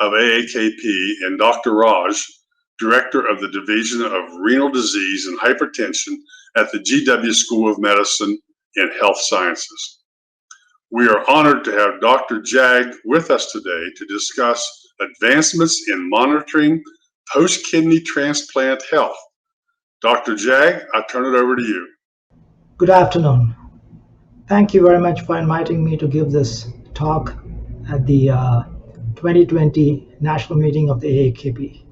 of AAKP and Dr. Raj, Director of the Division of Renal Disease and Hypertension at the GW School of Medicine and Health Sciences. We are honored to have Dr. Jag with us today to discuss advancements in monitoring post-kidney transplant health. Dr. Jag, I turn it over to you. Good afternoon. Thank you very much for inviting me to give this talk at the 2020 National Meeting of the AAKP.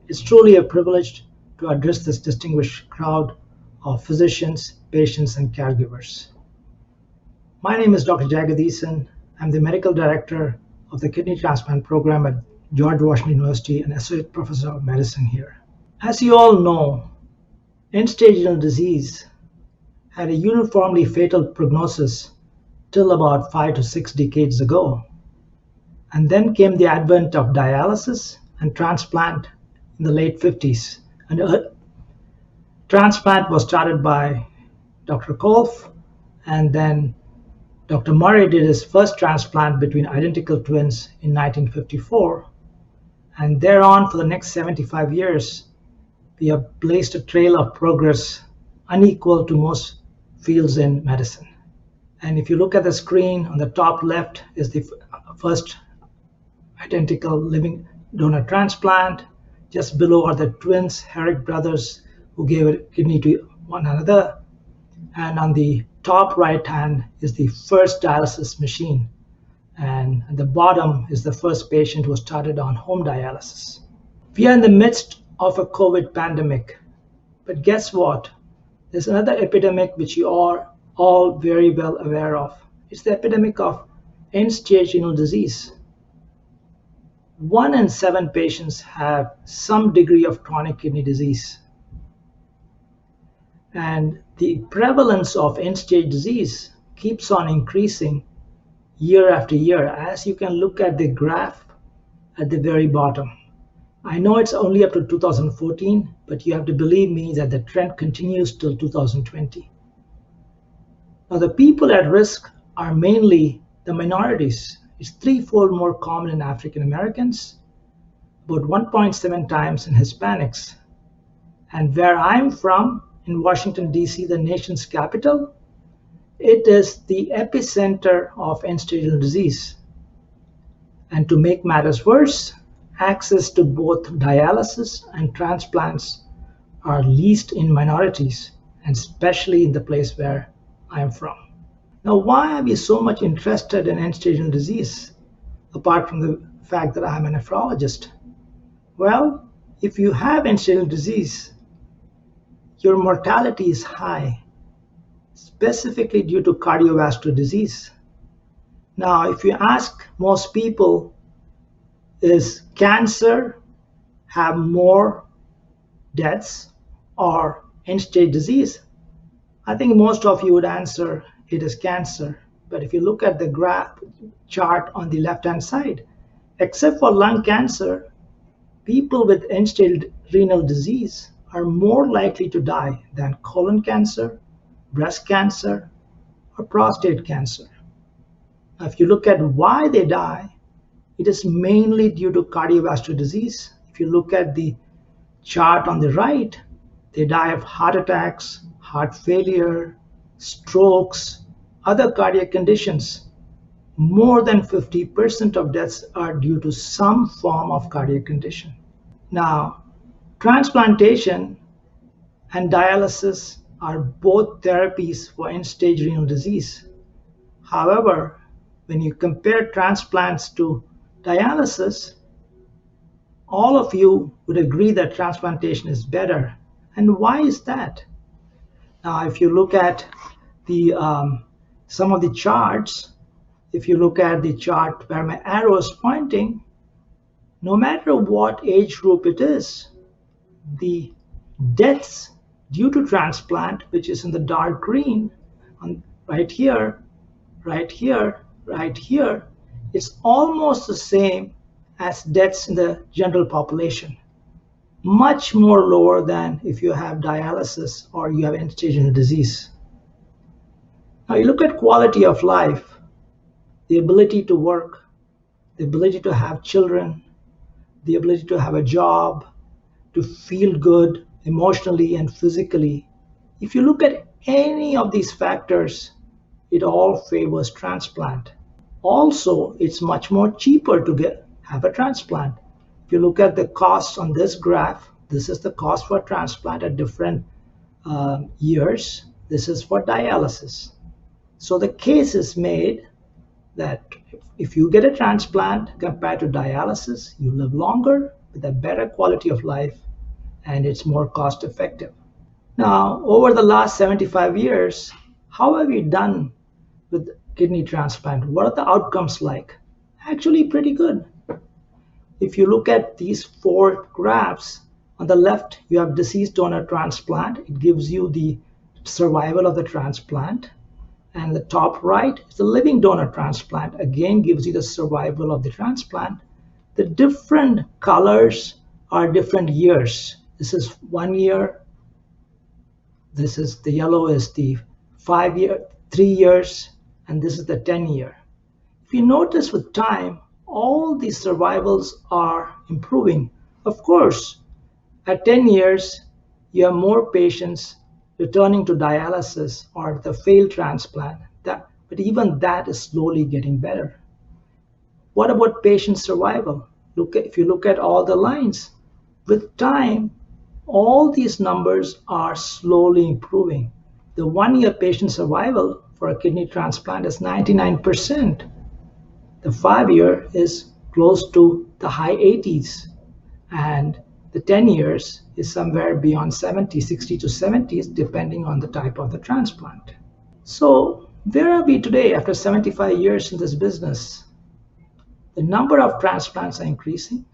It's truly a privilege to address this distinguished crowd of physicians, patients, and caregivers. My name is Dr. Jagadeesan. I'm the Medical Director of the Kidney Transplant Program at George Washington University and Associate Professor of Medicine here. As you all know, end-stage renal disease had a uniformly fatal prognosis till about 5 to 6 decades ago. And then came the advent of dialysis and transplant in the late 50s. And transplant was started by Dr. Kolff, and then Dr. Murray did his first transplant between identical twins in 1954. And thereon, for the next 75 years, we have blazed a trail of progress unequal to most fields in medicine. And if you look at the screen, on the top left is the first identical living donor transplant. Just below are the twins, Herrick brothers, who gave a kidney to one another. And on the top right hand is the first dialysis machine. And at the bottom is the first patient who started on home dialysis. We are in the midst of a COVID pandemic. But guess what? There's another epidemic which you are all very well aware of. It's the epidemic of end-stage renal disease. 1 in 7 patients have some degree of chronic kidney disease. And the prevalence of end-stage disease keeps on increasing year after year, as you can look at the graph at the very bottom. I know it's only up to 2014, but you have to believe me that the trend continues till 2020. Now, the people at risk are mainly the minorities. It's 3-fold more common in African Americans, about 1.7 times in Hispanics. And where I'm from, in Washington, D.C., the nation's capital, it is the epicenter of end-stage renal disease. And to make matters worse, access to both dialysis and transplants are least in minorities, and especially in the place where I am from. Now, why are we so much interested in end-stage renal disease, apart from the fact that I'm a nephrologist? Well, if you have end-stage renal disease, your mortality is high, specifically due to cardiovascular disease. Now, if you ask most people, is cancer have more deaths or end-stage disease? I think most of you would answer it is cancer. But if you look at the graph chart on the left-hand side, except for lung cancer, people with end-stage renal disease are more likely to die than colon cancer, breast cancer, or prostate cancer. Now, if you look at why they die, it is mainly due to cardiovascular disease. If you look at the chart on the right, they die of heart attacks, heart failure, strokes, other cardiac conditions. More than 50% of deaths are due to some form of cardiac condition. Now, transplantation and dialysis are both therapies for end-stage renal disease. However, when you compare transplants to dialysis, all of you would agree that transplantation is better. And why is that? Now, if you look at the some of the charts, if you look at the chart where my arrow is pointing, no matter what age group it is, the deaths due to transplant, which is in the dark green, right here, right here, right here, it's almost the same as deaths in the general population. Much more lower than if you have dialysis or you have end-stage renal disease. Now you look at quality of life, the ability to work, the ability to have children, the ability to have a job, to feel good emotionally and physically. If you look at any of these factors, it all favors transplant. Also, it's much more cheaper to have a transplant. If you look at the costs on this graph, this is the cost for transplant at different years. This is for dialysis. So the case is made that if you get a transplant compared to dialysis, you live longer with a better quality of life, and it's more cost effective. Now, over the last 75 years, how have we done with kidney transplant? What are the outcomes like? Actually pretty good. If you look at these 4 graphs, on the left you have deceased donor transplant. It gives you the survival of the transplant. And the top right is the living donor transplant. Again, gives you the survival of the transplant. The different colors are different years. This is 1 year. This is the yellow is the 5 year, 3 years, and this is the 10 year. If you notice with time, all these survivals are improving. Of course, at 10 years, you have more patients returning to dialysis or the failed transplant. But even that is slowly getting better. What about patient survival? If you look at all the lines, with time, all these numbers are slowly improving. The 1 year patient survival for a kidney transplant is 99%. The 5 year is close to the high 80s. And the 10 years is somewhere beyond 70, 60 to 70s, depending on the type of the transplant. So where are we today after 75 years in this business? The number of transplants are increasing.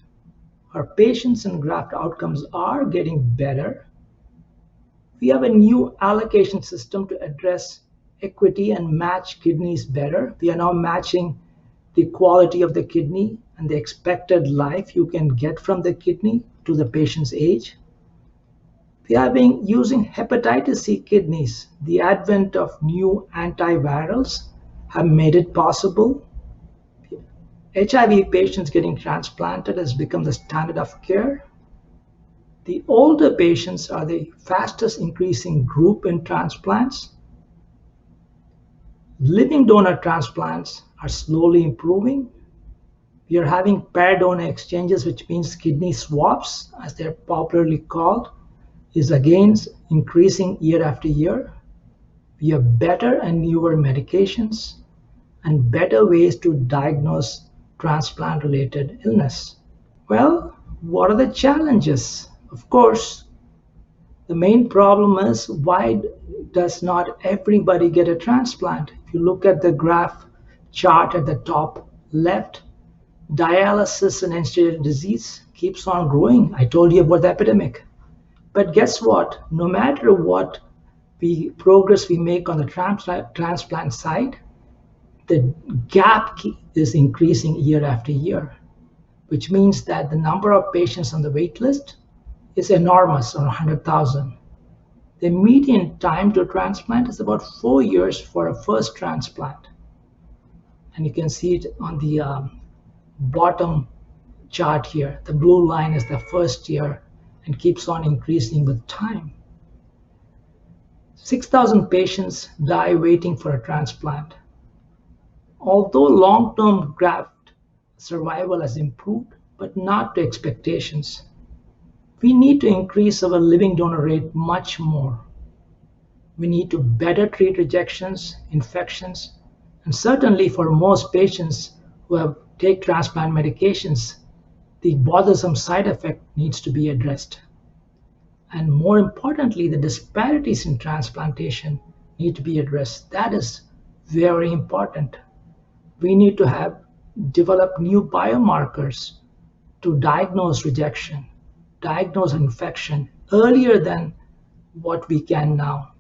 Our patients and graft outcomes are getting better. We have a new allocation system to address equity and match kidneys better. We are now matching the quality of the kidney and the expected life you can get from the kidney to the patient's age. We are using hepatitis C kidneys. The advent of new antivirals have made it possible. HIV patients getting transplanted has become the standard of care. The older patients are the fastest increasing group in transplants. Living donor transplants are slowly improving. We are having pair donor exchanges, which means kidney swaps, as they're popularly called, is again increasing year after year. We have better and newer medications and better ways to diagnose transplant-related illness. Well, what are the challenges? Of course, the main problem is why does not everybody get a transplant? If you look at the graph chart at the top left, dialysis and end-stage disease keeps on growing. I told you about the epidemic. But guess what? No matter what progress we make on the transplant side, the gap is increasing year after year, which means that the number of patients on the wait list is enormous, on 100,000. The median time to transplant is about 4 years for a first transplant. And you can see it on the bottom chart here. The blue line is the first year and keeps on increasing with time. 6,000 patients die waiting for a transplant. Although long-term graft survival has improved, but not to expectations, we need to increase our living donor rate much more. We need to better treat rejections, infections, and certainly for most patients who take transplant medications, the bothersome side effect needs to be addressed. And more importantly, the disparities in transplantation need to be addressed. That is very important. We need to develop new biomarkers to diagnose rejection, diagnose infection earlier than what we can now.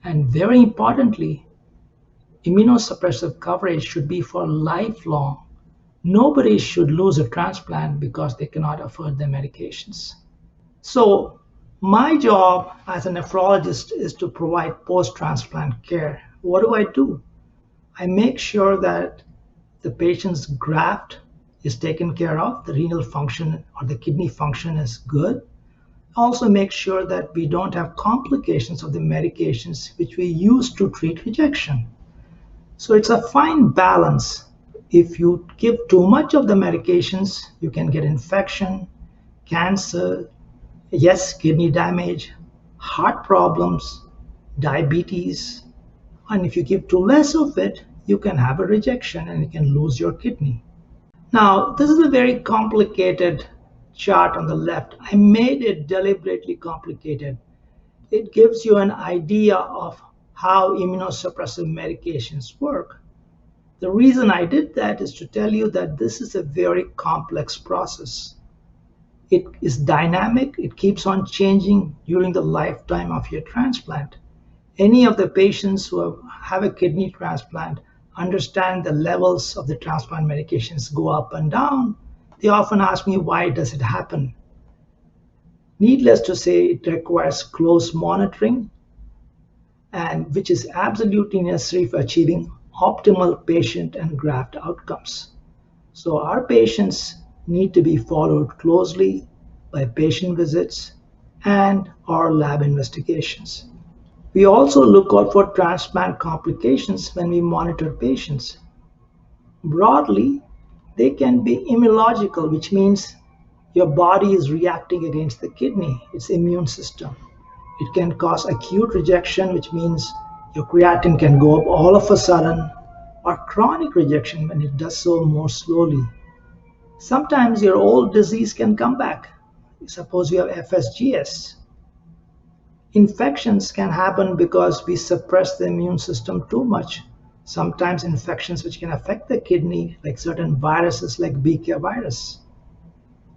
And very importantly, immunosuppressive coverage should be for lifelong. Nobody should lose a transplant because they cannot afford their medications. So my job as a nephrologist is to provide post-transplant care. What do? I make sure that the patient's graft is taken care of, the renal function or the kidney function is good. Also make sure that we don't have complications of the medications which we use to treat rejection. So it's a fine balance. If you give too much of the medications, you can get infection, cancer, yes, kidney damage, heart problems, diabetes. And if you give too less of it, you can have a rejection and you can lose your kidney. Now, this is a very complicated chart on the left. I made it deliberately complicated. It gives you an idea of how immunosuppressive medications work. The reason I did that is to tell you that this is a very complex process. It is dynamic. It keeps on changing during the lifetime of your transplant. Any of the patients who have a kidney transplant understand the levels of the transplant medications go up and down. They often ask me, why does it happen? Needless to say, it requires close monitoring, and which is absolutely necessary for achieving optimal patient and graft outcomes. So our patients need to be followed closely by patient visits and our lab investigations. We also look out for transplant complications when we monitor patients. Broadly, they can be immunological, which means your body is reacting against the kidney, its immune system. It can cause acute rejection, which means your creatinine can go up all of a sudden, or chronic rejection when it does so more slowly. Sometimes your old disease can come back. Suppose you have FSGS. Infections can happen because we suppress the immune system too much. Sometimes infections which can affect the kidney, like certain viruses like BK virus.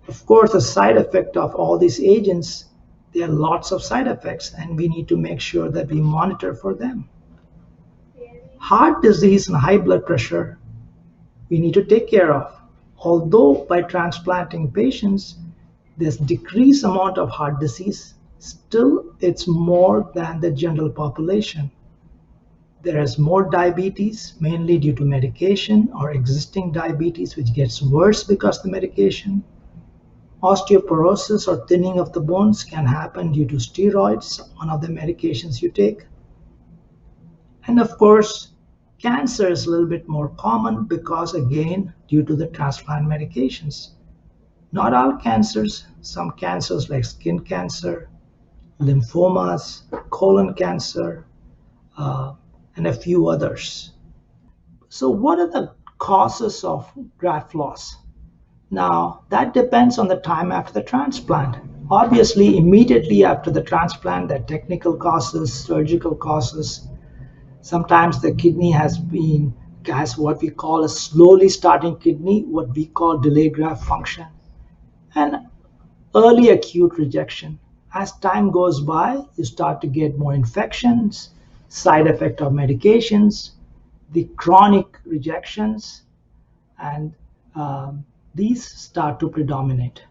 Of course, the side effect of all these agents, there are lots of side effects, and we need to make sure that we monitor for them. Heart disease and high blood pressure, we need to take care of. Although by transplanting patients, there's decreased amount of heart disease, still it's more than the general population. There is more diabetes, mainly due to medication or existing diabetes, which gets worse because of the medication. Osteoporosis or thinning of the bones can happen due to steroids, one of the medications you take. And of course, cancer is a little bit more common because, again, due to the transplant medications. Not all cancers, some cancers like skin cancer, lymphomas, colon cancer, and a few others. So what are the causes of graft loss? Now, that depends on the time after the transplant. Obviously, immediately after the transplant, there are technical causes, surgical causes. Sometimes the kidney has what we call a slowly starting kidney, what we call delayed graft function, and early acute rejection. As time goes by, you start to get more infections, side effect of medications, the chronic rejections, and these start to predominate.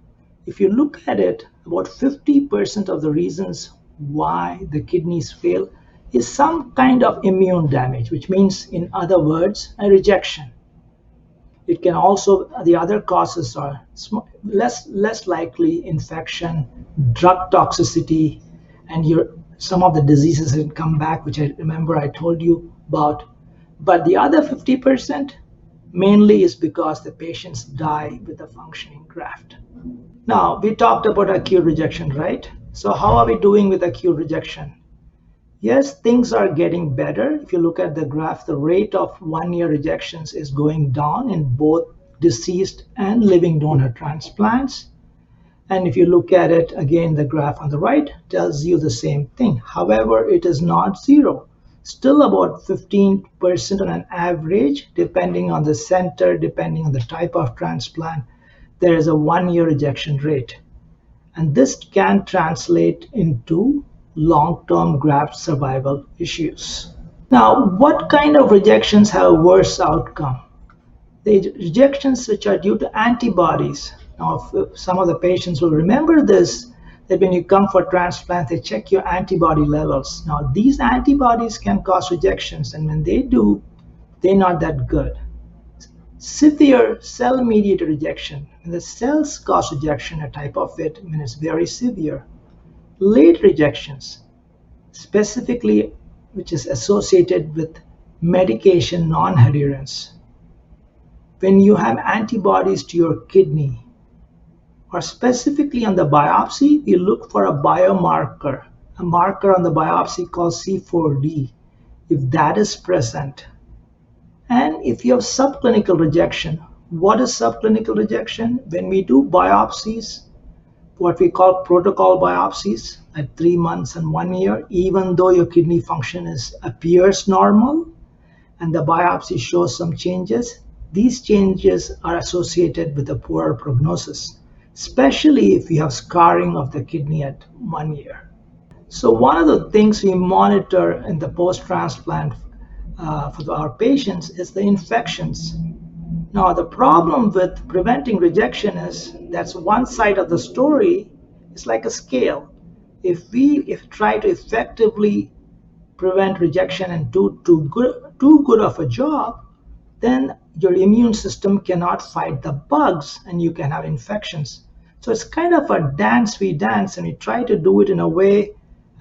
If you look at it, about 50% of the reasons why the kidneys fail is some kind of immune damage, which means, in other words, a rejection. It can also, the other causes are less likely infection, drug toxicity, and some of the diseases that come back, which I remember I told you about. But the other 50% mainly is because the patients die with a functioning graft. Now, we talked about acute rejection, right? So how are we doing with acute rejection? Yes, things are getting better. If you look at the graph, the rate of 1-year rejections is going down in both deceased and living donor transplants. And if you look at it, again, the graph on the right tells you the same thing. However, it is not zero. Still about 15% on an average, depending on the center, depending on the type of transplant, there is a 1-year rejection rate. And this can translate into long-term graft survival issues. Now, what kind of rejections have a worse outcome? The rejections which are due to antibodies. Now, some of the patients will remember this, that when you come for transplant, they check your antibody levels. Now, these antibodies can cause rejections, and when they do, they're not that good. Severe cell-mediated rejection, when the cells cause rejection, a type of it, when it's very severe. Late rejections, specifically which is associated with medication non-adherence. When you have antibodies to your kidney, or specifically on the biopsy, we look for a biomarker, a marker on the biopsy called C4D, if that is present. And if you have subclinical rejection, what is subclinical rejection? When we do biopsies, what we call protocol biopsies at 3 months and 1 year, even though your kidney function appears normal and the biopsy shows some changes, these changes are associated with a poorer prognosis, especially if you have scarring of the kidney at 1 year. So one of the things we monitor in the post-transplant for our patients is the infections. Now, the problem with preventing rejection is that's one side of the story. Is like a scale. If we try to effectively prevent rejection and do too good of a job, then your immune system cannot fight the bugs and you can have infections. So it's kind of a dance we dance, and we try to do it in a way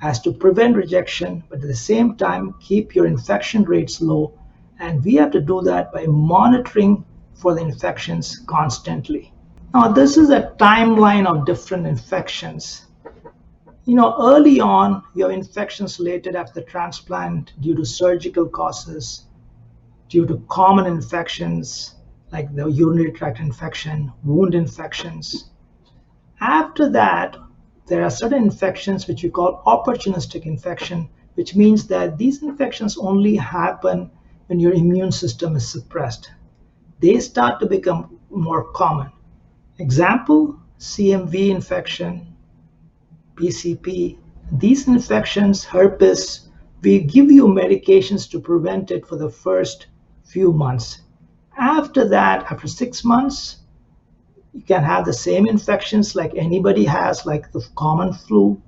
as to prevent rejection, but at the same time keep your infection rates low. And we have to do that by monitoring for the infections constantly. Now, this is a timeline of different infections. Early on, you have infections related after transplant due to surgical causes, due to common infections like the urinary tract infection, wound infections. After that, there are certain infections which we call opportunistic infection, which means that these infections only happen when your immune system is suppressed. They start to become more common. Example, CMV infection, PCP. These infections, herpes, we give you medications to prevent it for the first few months. After that, after 6 months, you can have the same infections like anybody has, like the common flu,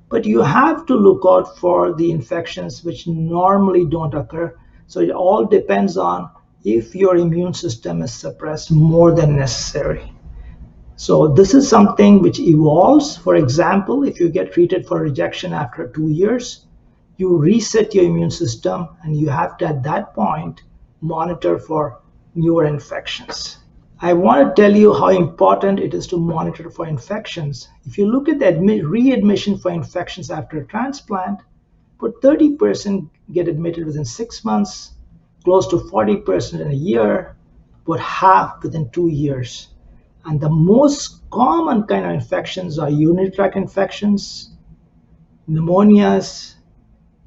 but you have to look out for the infections which normally don't occur. So it all depends on if your immune system is suppressed more than necessary. So this is something which evolves. For example, if you get treated for rejection after 2 years, you reset your immune system and you have to, at that point, monitor for newer infections. I want to tell you how important it is to monitor for infections. If you look at the readmission for infections after a transplant, about 30% get admitted within 6 months, close to 40% in a year, but half within 2 years. And the most common kind of infections are urinary tract infections, pneumonias,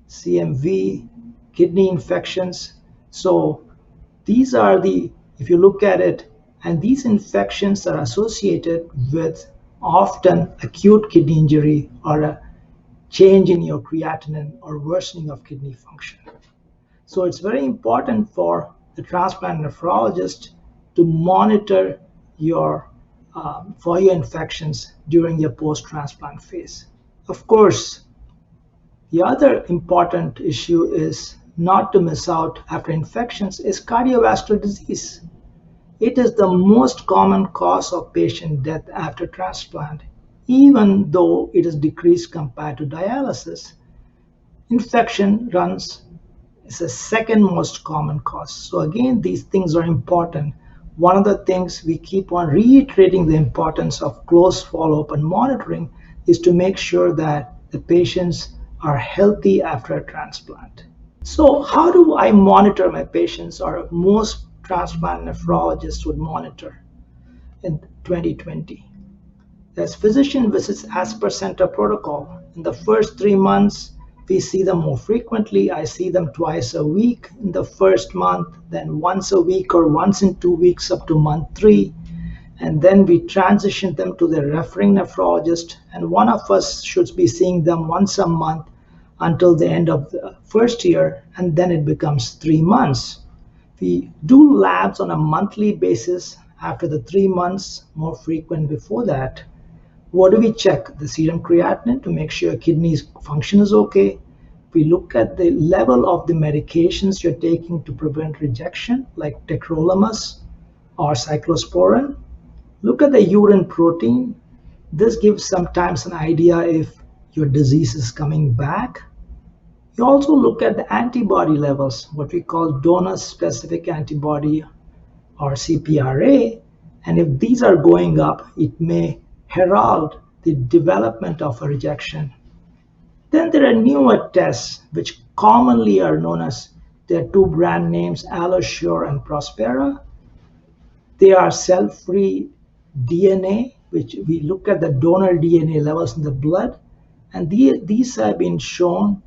CMV, kidney infections. So these are if you look at it, and these infections are associated with often acute kidney injury or a change in your creatinine or worsening of kidney function. So it's very important for the transplant nephrologist to monitor for your infections during your post-transplant phase. Of course, the other important issue is not to miss out after infections is cardiovascular disease. It is the most common cause of patient death after transplant, even though it is decreased compared to dialysis. Infection is the second most common cause. So again, these things are important. One of the things we keep on reiterating the importance of close follow-up and monitoring is to make sure that the patients are healthy after a transplant. So how do I monitor my patients, or most transplant nephrologists would monitor in 2020? There's physician visits as per center protocol. In the first 3 months, we see them more frequently. I see them twice a week in the first month, then once a week or once in 2 weeks up to month 3. And then we transition them to the referring nephrologist, and one of us should be seeing them once a month until the end of the first year, and then it becomes 3 months. We do labs on a monthly basis after the 3 months, more frequent before that. What do we check? The serum creatinine to make sure kidney function is okay. We look at the level of the medications you're taking to prevent rejection, like tacrolimus or cyclosporin. Look at the urine protein. This gives sometimes an idea if your disease is coming back. You also look at the antibody levels, what we call donor-specific antibody or CPRA, and if these are going up, it may herald the development of a rejection. Then there are newer tests, which commonly are known as, there are 2 brand names, AlloSure and Prospera. They are cell-free DNA, which we look at the donor DNA levels in the blood, and these have been shown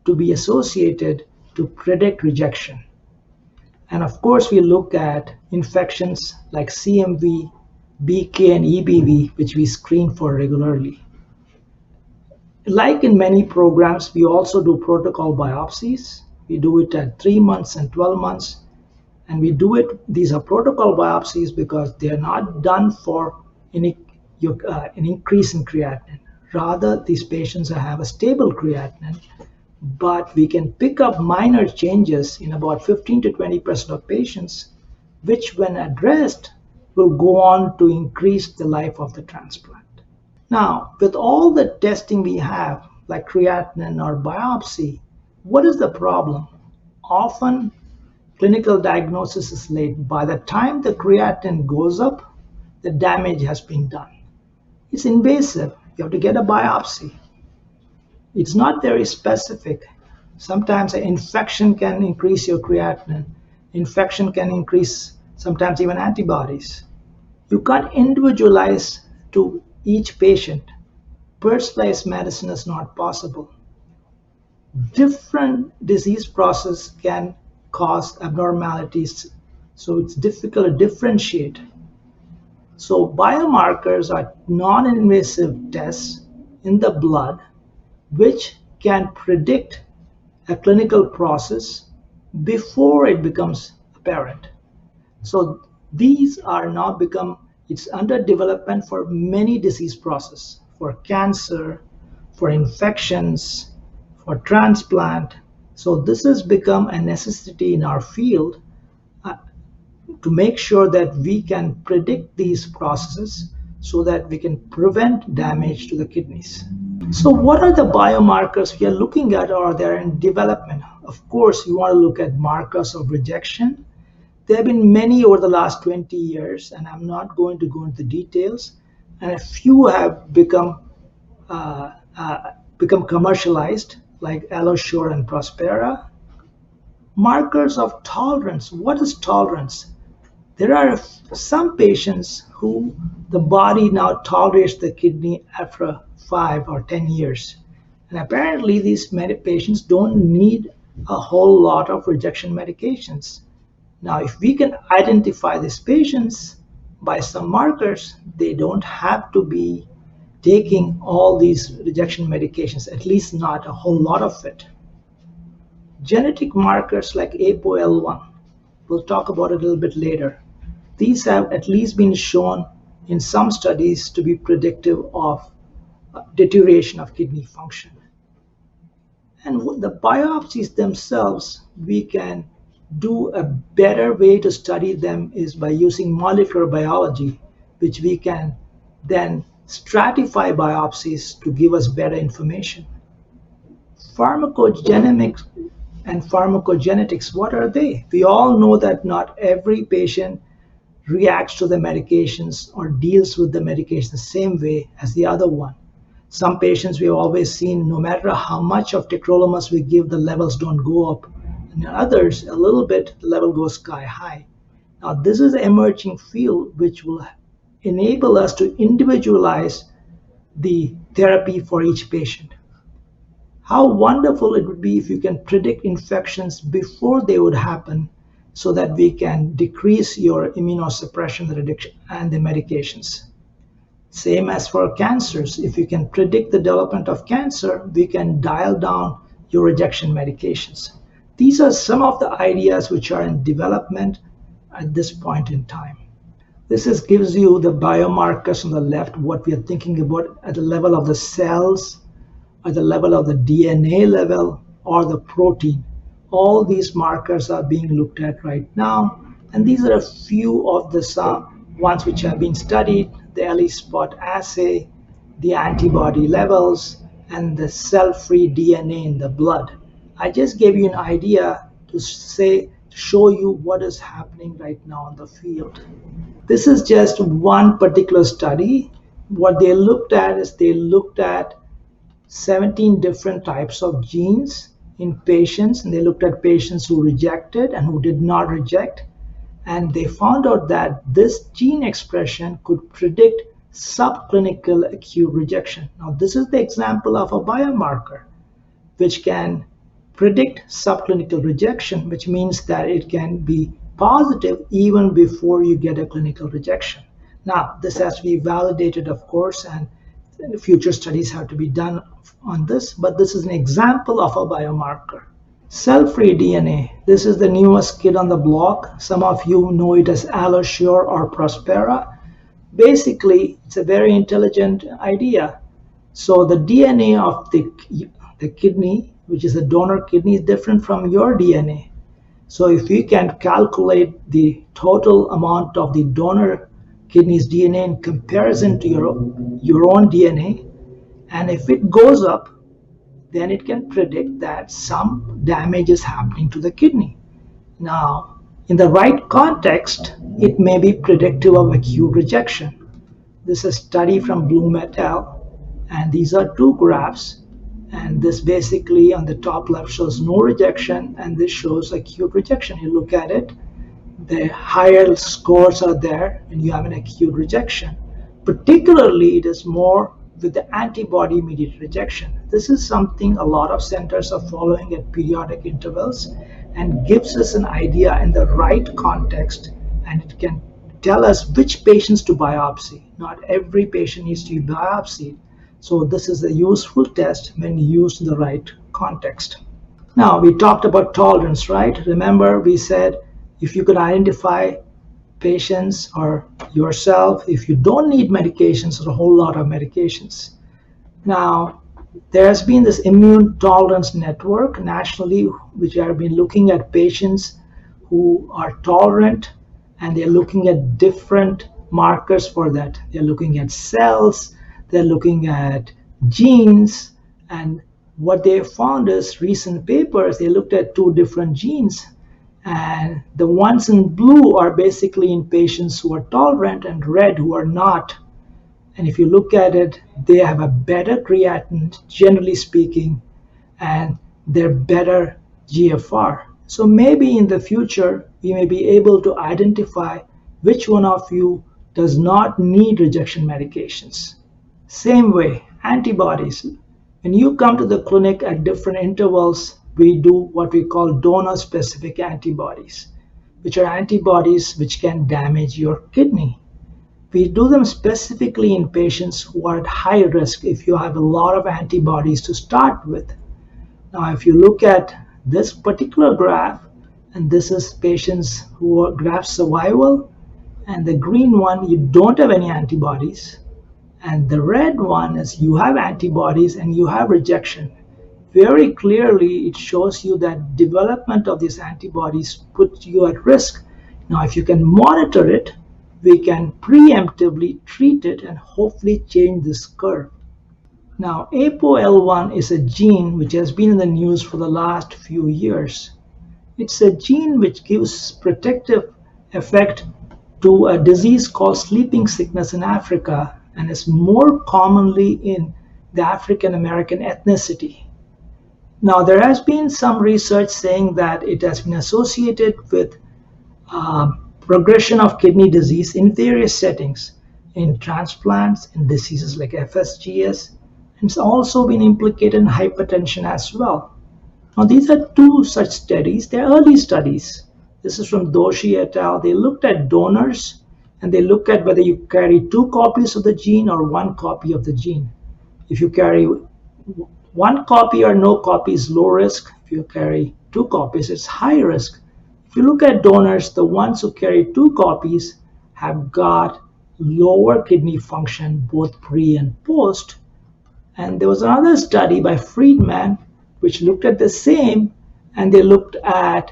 to be associated to predict rejection. And of course, we look at infections like CMV, BK, and EBV, which we screen for regularly. Like in many programs, we also do protocol biopsies. We do it at 3 months and 12 months. And we do it, these are protocol biopsies because they are not done for an increase in creatinine. Rather, these patients have a stable creatinine, but we can pick up minor changes in about 15 to 20% of patients, which when addressed will go on to increase the life of the transplant. Now, with all the testing we have, like creatinine or biopsy, what is the problem? Often, clinical diagnosis is late. By the time the creatinine goes up, the damage has been done. It's invasive. You have to get a biopsy. It's not very specific. Sometimes an infection can increase your creatinine. Infection can increase sometimes even antibodies. You can't individualize to each patient. Personalized medicine is not possible. Different disease process can cause abnormalities, so it's difficult to differentiate. So biomarkers are non-invasive tests in the blood which can predict a clinical process before it becomes apparent. So these are now become, it's under development for many disease processes, for cancer, for infections, for transplant. So this has become a necessity in our field to make sure that we can predict these processes so that we can prevent damage to the kidneys. So what are the biomarkers we are looking at or they're in development? Of course, you want to look at markers of rejection. There have been many over the last 20 years, and I'm not going to go into details, and a few have become commercialized, like Allocation and Prospera. Markers of tolerance. What is tolerance? There are some patients who the body now tolerates the kidney after 5 or 10 years. And apparently these patients don't need a whole lot of rejection medications. Now, if we can identify these patients by some markers, they don't have to be taking all these rejection medications, at least not a whole lot of it. Genetic markers like ApoL1, we'll talk about it a little bit later. These have at least been shown in some studies to be predictive of deterioration of kidney function. And the biopsies themselves, we can do a better way to study them is by using molecular biology, which we can then stratify biopsies to give us better information. Pharmacogenomics and pharmacogenetics, what are they? We all know that not every patient reacts to the medications or deals with the medication the same way as the other one. Some patients we've always seen, no matter how much of tacrolimus we give, the levels don't go up. And in others, a little bit, the level goes sky high. Now, this is an emerging field which will enable us to individualize the therapy for each patient. How wonderful it would be if you can predict infections before they would happen so that we can decrease your immunosuppression and the medications. Same as for cancers. If you can predict the development of cancer, we can dial down your rejection medications. These are some of the ideas which are in development at this point in time. This gives you the biomarkers on the left, what we are thinking about at the level of the cells, at the level of the DNA level, or the protein. All these markers are being looked at right now, and these are a few of the ones which have been studied: the ELISpot assay, the antibody levels, and the cell-free DNA in the blood. I just gave you an idea to show you what is happening right now in the field. This is just one particular study. What they looked at is they looked at 17 different types of genes in patients, and they looked at patients who rejected and who did not reject, and they found out that this gene expression could predict subclinical acute rejection. Now, this is the example of a biomarker which can predict subclinical rejection, which means that it can be positive even before you get a clinical rejection. Now, this has to be validated, of course, and future studies have to be done on this, but this is an example of a biomarker. Cell-free DNA. This is the newest kid on the block. Some of you know it as AlloSure or Prospera. Basically, it's a very intelligent idea. So the DNA of the kidney, which is a donor kidney, is different from your DNA. So if you can calculate the total amount of the donor kidney's DNA in comparison to your own DNA, and if it goes up, then it can predict that some damage is happening to the kidney. Now, in the right context, it may be predictive of acute rejection. This is a study from Bloom et al., and these are two graphs, and this basically on the top left shows no rejection, and this shows acute rejection. You look at it, the higher scores are there, and you have an acute rejection. Particularly, it is more with the antibody-mediated rejection. This is something a lot of centers are following at periodic intervals and gives us an idea in the right context, and it can tell us which patients to biopsy. Not every patient needs to be biopsied. So this is a useful test when used in the right context. Now, we talked about tolerance, right? Remember, we said if you could identify patients or yourself, if you don't need medications or a whole lot of medications. Now, there has been this immune tolerance network nationally, which have been looking at patients who are tolerant, and they're looking at different markers for that. They're looking at cells, they're looking at genes, and what they found is recent papers, they looked at two different genes, and the ones in blue are basically in patients who are tolerant, and red who are not. And if you look at it, they have a better creatinine, generally speaking, and they're better GFR. So maybe in the future, we may be able to identify which one of you does not need rejection medications. Same way, antibodies. When you come to the clinic at different intervals, we do what we call donor-specific antibodies, which are antibodies which can damage your kidney. We do them specifically in patients who are at high risk if you have a lot of antibodies to start with. Now, if you look at this particular graph, and this is patients who are graft survival, and the green one, you don't have any antibodies, and the red one is you have antibodies and you have rejection. Very clearly, it shows you that development of these antibodies puts you at risk. Now, if you can monitor it, we can preemptively treat it and hopefully change this curve. Now, ApoL1 is a gene which has been in the news for the last few years. It's a gene which gives protective effect to a disease called sleeping sickness in Africa, and is more commonly in the African American ethnicity. Now, there has been some research saying that it has been associated with progression of kidney disease in various settings, in transplants, in diseases like FSGS, and it's also been implicated in hypertension as well. Now, these are two such studies. They're early studies. This is from Doshi et al. They looked at donors, and they looked at whether you carry 2 copies of the gene or 1 copy of the gene. If you carry 1 copy or no copy is low risk. If you carry 2 copies, it's high risk. If you look at donors, the ones who carry 2 copies have got lower kidney function, both pre and post. And there was another study by Friedman, which looked at the same, and they looked at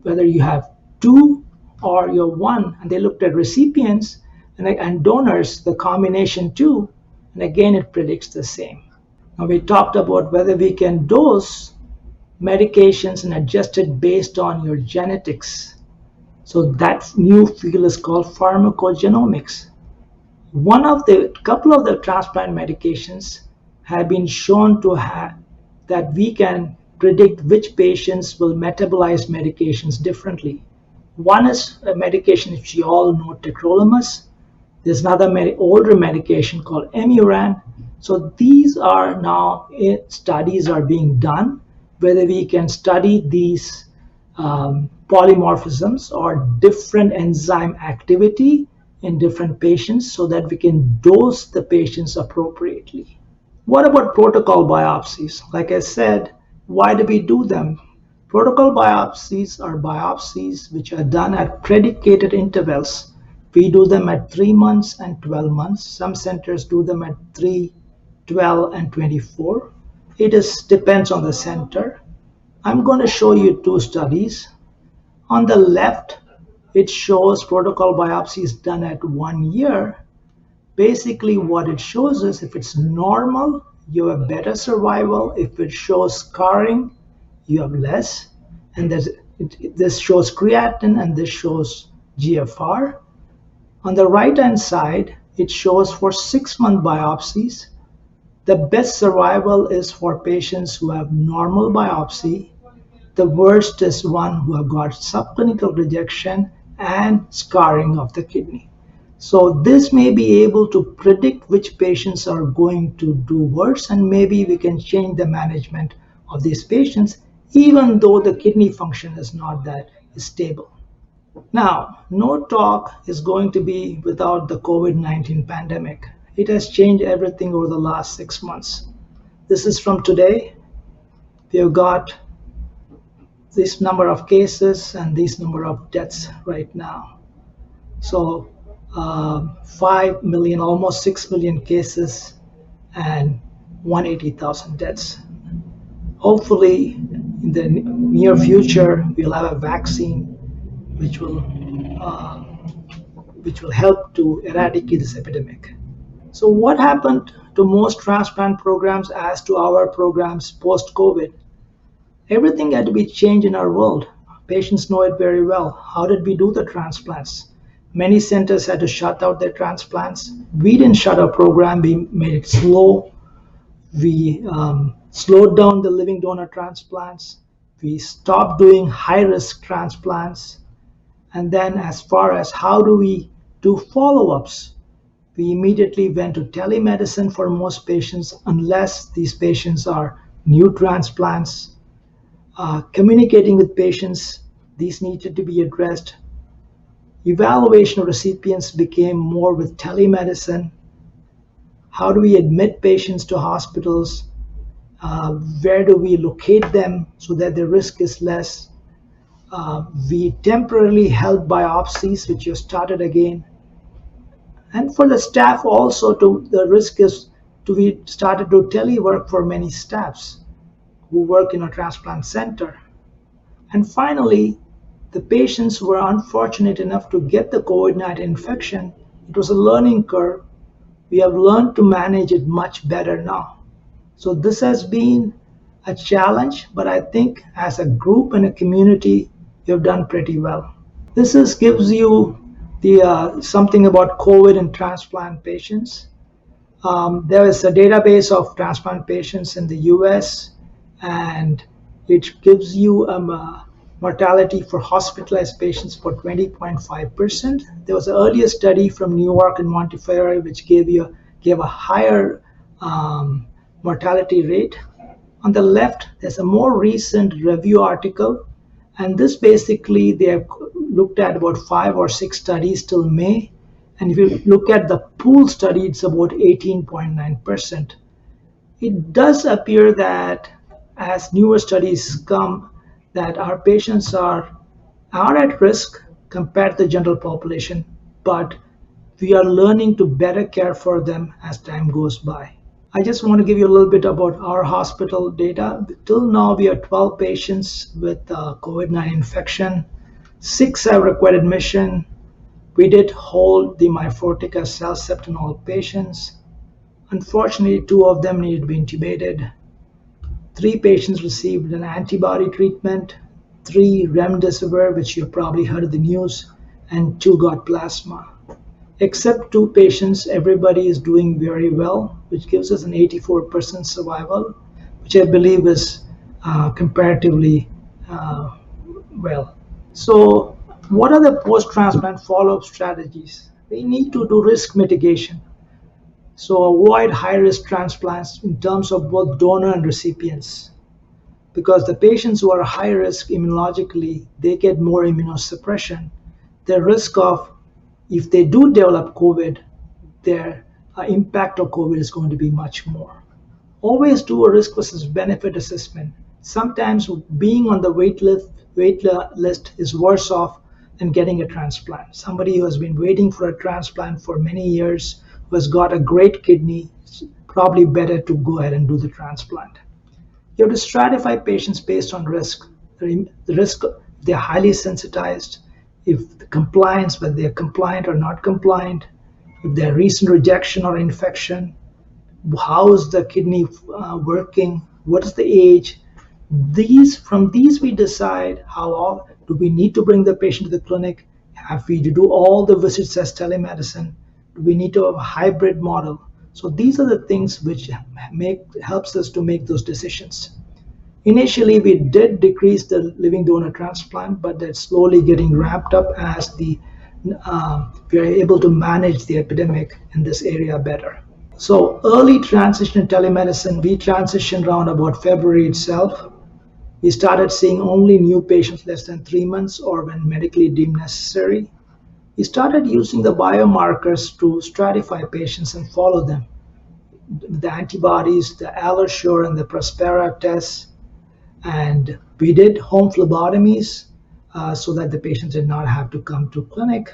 whether you have 2 or you're 1, and they looked at recipients and donors, the combination 2, and again, it predicts the same. Now, we talked about whether we can dose medications and adjust it based on your genetics. So that new field is called pharmacogenomics. Couple of the transplant medications have been shown to have that we can predict which patients will metabolize medications differently. One is a medication which you all know, tacrolimus. There's another older medication called Emuran. So these are now, studies are being done, whether we can study these polymorphisms or different enzyme activity in different patients so that we can dose the patients appropriately. What about protocol biopsies? Like I said, why do we do them? Protocol biopsies are biopsies which are done at predicated intervals. We do them at 3 months and 12 months. Some centers do them at 3, 12, and 24. It depends on the center. I'm going to show you two studies. On the left, it shows protocol biopsies done at 1 year. Basically, what it shows is if it's normal, you have better survival. If it shows scarring, you have less. And this shows creatinine and this shows GFR. On the right-hand side, it shows for 6-month biopsies. The best survival is for patients who have normal biopsy. The worst is one who have got subclinical rejection and scarring of the kidney. So this may be able to predict which patients are going to do worse, and maybe we can change the management of these patients even though the kidney function is not that stable. Now, no talk is going to be without the COVID-19 pandemic. It has changed everything over the last 6 months. This is from today. We have got this number of cases and this number of deaths right now. So 5 million, almost 6 million cases and 180,000 deaths. Hopefully, in the near future, we'll have a vaccine which will help to eradicate this epidemic. So what happened to most transplant programs as to our programs post-COVID? Everything had to be changed in our world. Patients know it very well. How did we do the transplants? Many centers had to shut out their transplants. We didn't shut our program. We made it slow. We slowed down the living donor transplants. We stopped doing high-risk transplants. And then as far as how do we do follow-ups, we immediately went to telemedicine for most patients, unless these patients are new transplants. Communicating with patients, these needed to be addressed. Evaluation of recipients became more with telemedicine. How do we admit patients to hospitals? Where do we locate them so that the risk is less? We temporarily held biopsies, which you started again. And for the staff also, the risk is we started to telework for many staffs who work in a transplant center. And finally, the patients who were unfortunate enough to get the COVID-19 infection, it was a learning curve. We have learned to manage it much better now. So this has been a challenge, but I think as a group and a community, we have done pretty well. This gives you the something about COVID and transplant patients. There is a database of transplant patients in the US, and it gives you mortality for hospitalized patients for 20.5%. There was an earlier study from New York and Montefiore which gave a higher mortality rate. On the left, there's a more recent review article, and this basically they have looked at about 5 or 6 studies till May, and if you look at the pool study, it's about 18.9%. It does appear that as newer studies come, that our patients are at risk compared to the general population, but we are learning to better care for them as time goes by. I just want to give you a little bit about our hospital data. Till now, we have 12 patients with COVID-19 infection. 6 have required admission. We did hold the Formica cell sept in all patients. Unfortunately, 2 of them needed to be intubated. 3 patients received an antibody treatment, 3 remdesivir, which you've probably heard of the news, and 2 got plasma. Except 2 patients, everybody is doing very well, which gives us an 84% survival, which I believe is comparatively well. So what are the post-transplant follow-up strategies? We need to do risk mitigation. So avoid high-risk transplants in terms of both donor and recipients, because the patients who are high-risk immunologically, they get more immunosuppression. The risk of if they do develop COVID, their impact of COVID is going to be much more. Always do a risk versus benefit assessment. Sometimes being on the wait list is worse off than getting a transplant. Somebody who has been waiting for a transplant for many years, who has got a great kidney, it's probably better to go ahead and do the transplant. You have to stratify patients based on risk. The risk, if they're highly sensitized, if the compliance, whether they're compliant or not compliant, if they're recent rejection or infection, how is the kidney working, what is the age. From these we decide how do we need to bring the patient to the clinic, have we to do all the visits as telemedicine, do we need to have a hybrid model. So these are the things which helps us to make those decisions. Initially, we did decrease the living donor transplant, but that's slowly getting ramped up as we are able to manage the epidemic in this area better. So early transition in telemedicine, we transitioned around about February itself. We started seeing only new patients less than 3 months or when medically deemed necessary. We started using the biomarkers to stratify patients and follow them. The antibodies, the Allosure and the Prospera tests, and we did home phlebotomies so that the patients did not have to come to clinic.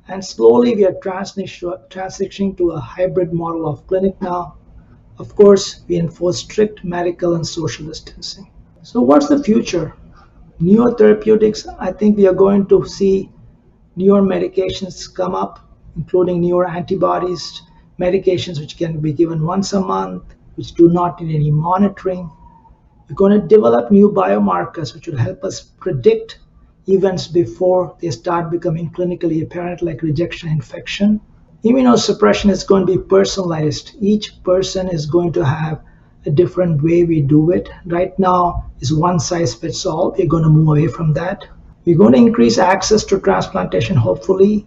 And slowly we are transitioning to a hybrid model of clinic now. Of course, we enforce strict medical and social distancing. So what's the future? Newer therapeutics, I think we are going to see newer medications come up, including newer antibodies, medications which can be given once a month, which do not need any monitoring. We're going to develop new biomarkers which will help us predict events before they start becoming clinically apparent, like rejection infection. Immunosuppression is going to be personalized. Each person is going to have a different way we do it. Right now is one size fits all. We're going to move away from that. We're going to increase access to transplantation, hopefully,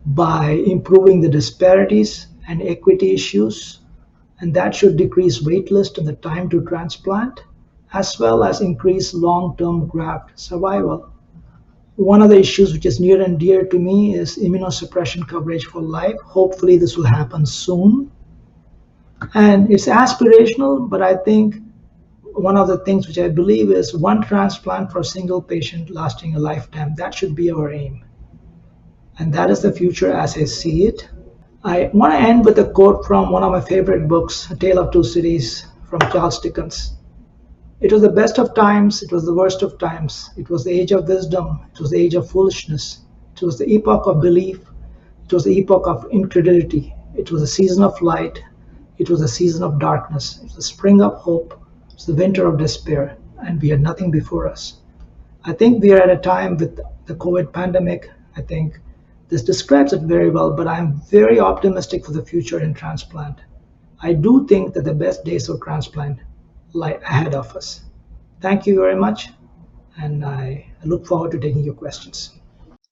by improving the disparities and equity issues. And that should decrease wait list and the time to transplant, as well as increase long-term graft survival. One of the issues which is near and dear to me is immunosuppression coverage for life. Hopefully this will happen soon. And it's aspirational, but I think one of the things which I believe is one transplant for a single patient lasting a lifetime. That should be our aim. And that is the future as I see it. I want to end with a quote from one of my favorite books, A Tale of Two Cities, from Charles Dickens. It was the best of times, it was the worst of times. It was the age of wisdom, it was the age of foolishness. It was the epoch of belief, it was the epoch of incredulity. It was a season of light, it was a season of darkness. It was the spring of hope, it was the winter of despair, and we had nothing before us. I think we are at a time with the COVID pandemic. I think this describes it very well, but I'm very optimistic for the future in transplant. I do think that the best days of transplant lie ahead of us. Thank you very much, and I look forward to taking your questions.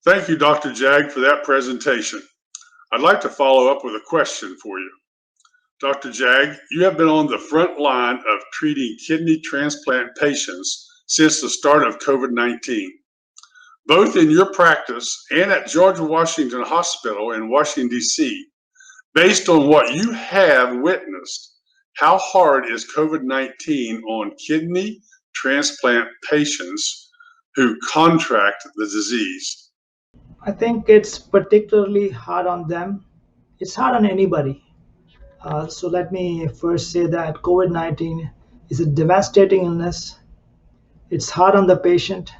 Thank you, Dr. Jag, for that presentation. I'd like to follow up with a question for you. Dr. Jag, you have been on the front line of treating kidney transplant patients since the start of COVID-19. Both in your practice and at George Washington Hospital in Washington, D.C., based on what you have witnessed, how hard is COVID-19 on kidney transplant patients who contract the disease? I think it's particularly hard on them. It's hard on anybody. So let me first say that COVID-19 is a devastating illness. It's hard on the patient.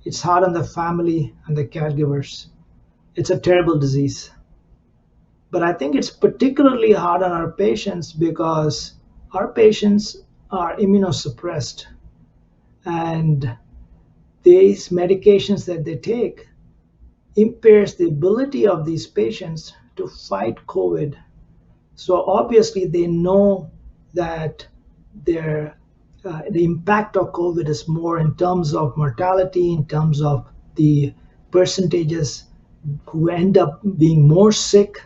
It's hard on the family and the caregivers. It's a terrible disease. But I think it's particularly hard on our patients because our patients are immunosuppressed, and these medications that they take impairs the ability of these patients to fight COVID. So obviously they know that the impact of COVID is more in terms of mortality, in terms of the percentages who end up being more sick.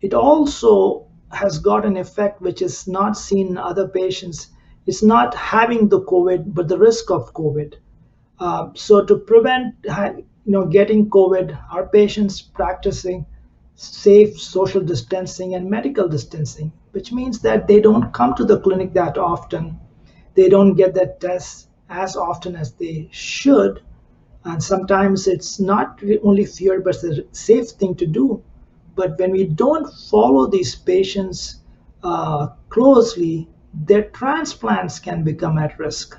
It also has got an effect which is not seen in other patients. It's not having the COVID, but the risk of COVID. So to prevent getting COVID, our patients practicing safe social distancing and medical distancing, which means that they don't come to the clinic that often. They don't get their tests as often as they should. And sometimes it's not only fear, but it's a safe thing to do. But when we don't follow these patients closely, their transplants can become at risk.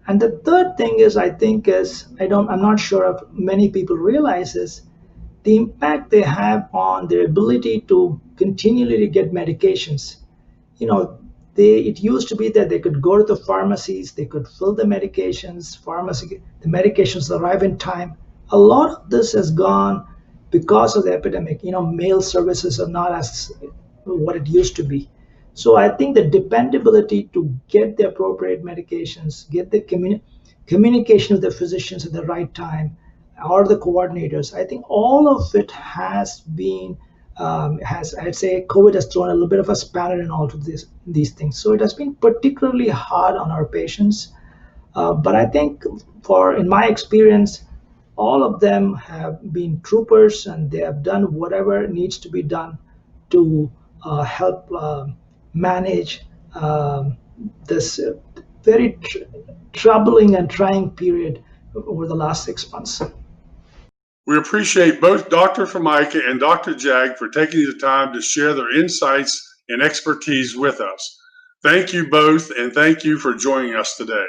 And the third thing is, I think, I'm not sure if many people realize is the impact they have on their ability to continually get medications. It used to be that they could go to the pharmacies, they could fill the medications, the medications arrive in time. A lot of this has gone because of the epidemic. Mail services are not as what it used to be. So I think the dependability to get the appropriate medications, get the communication with the physicians at the right time, or the coordinators, I think all of it has been, I'd say COVID has thrown a little bit of a spanner in all of these things. So it has been particularly hard on our patients. But I think in my experience, all of them have been troopers, and they have done whatever needs to be done to help manage this very troubling and trying period over the last 6 months. We appreciate both Dr. Formica and Dr. Jag for taking the time to share their insights and expertise with us. Thank you both, and thank you for joining us today.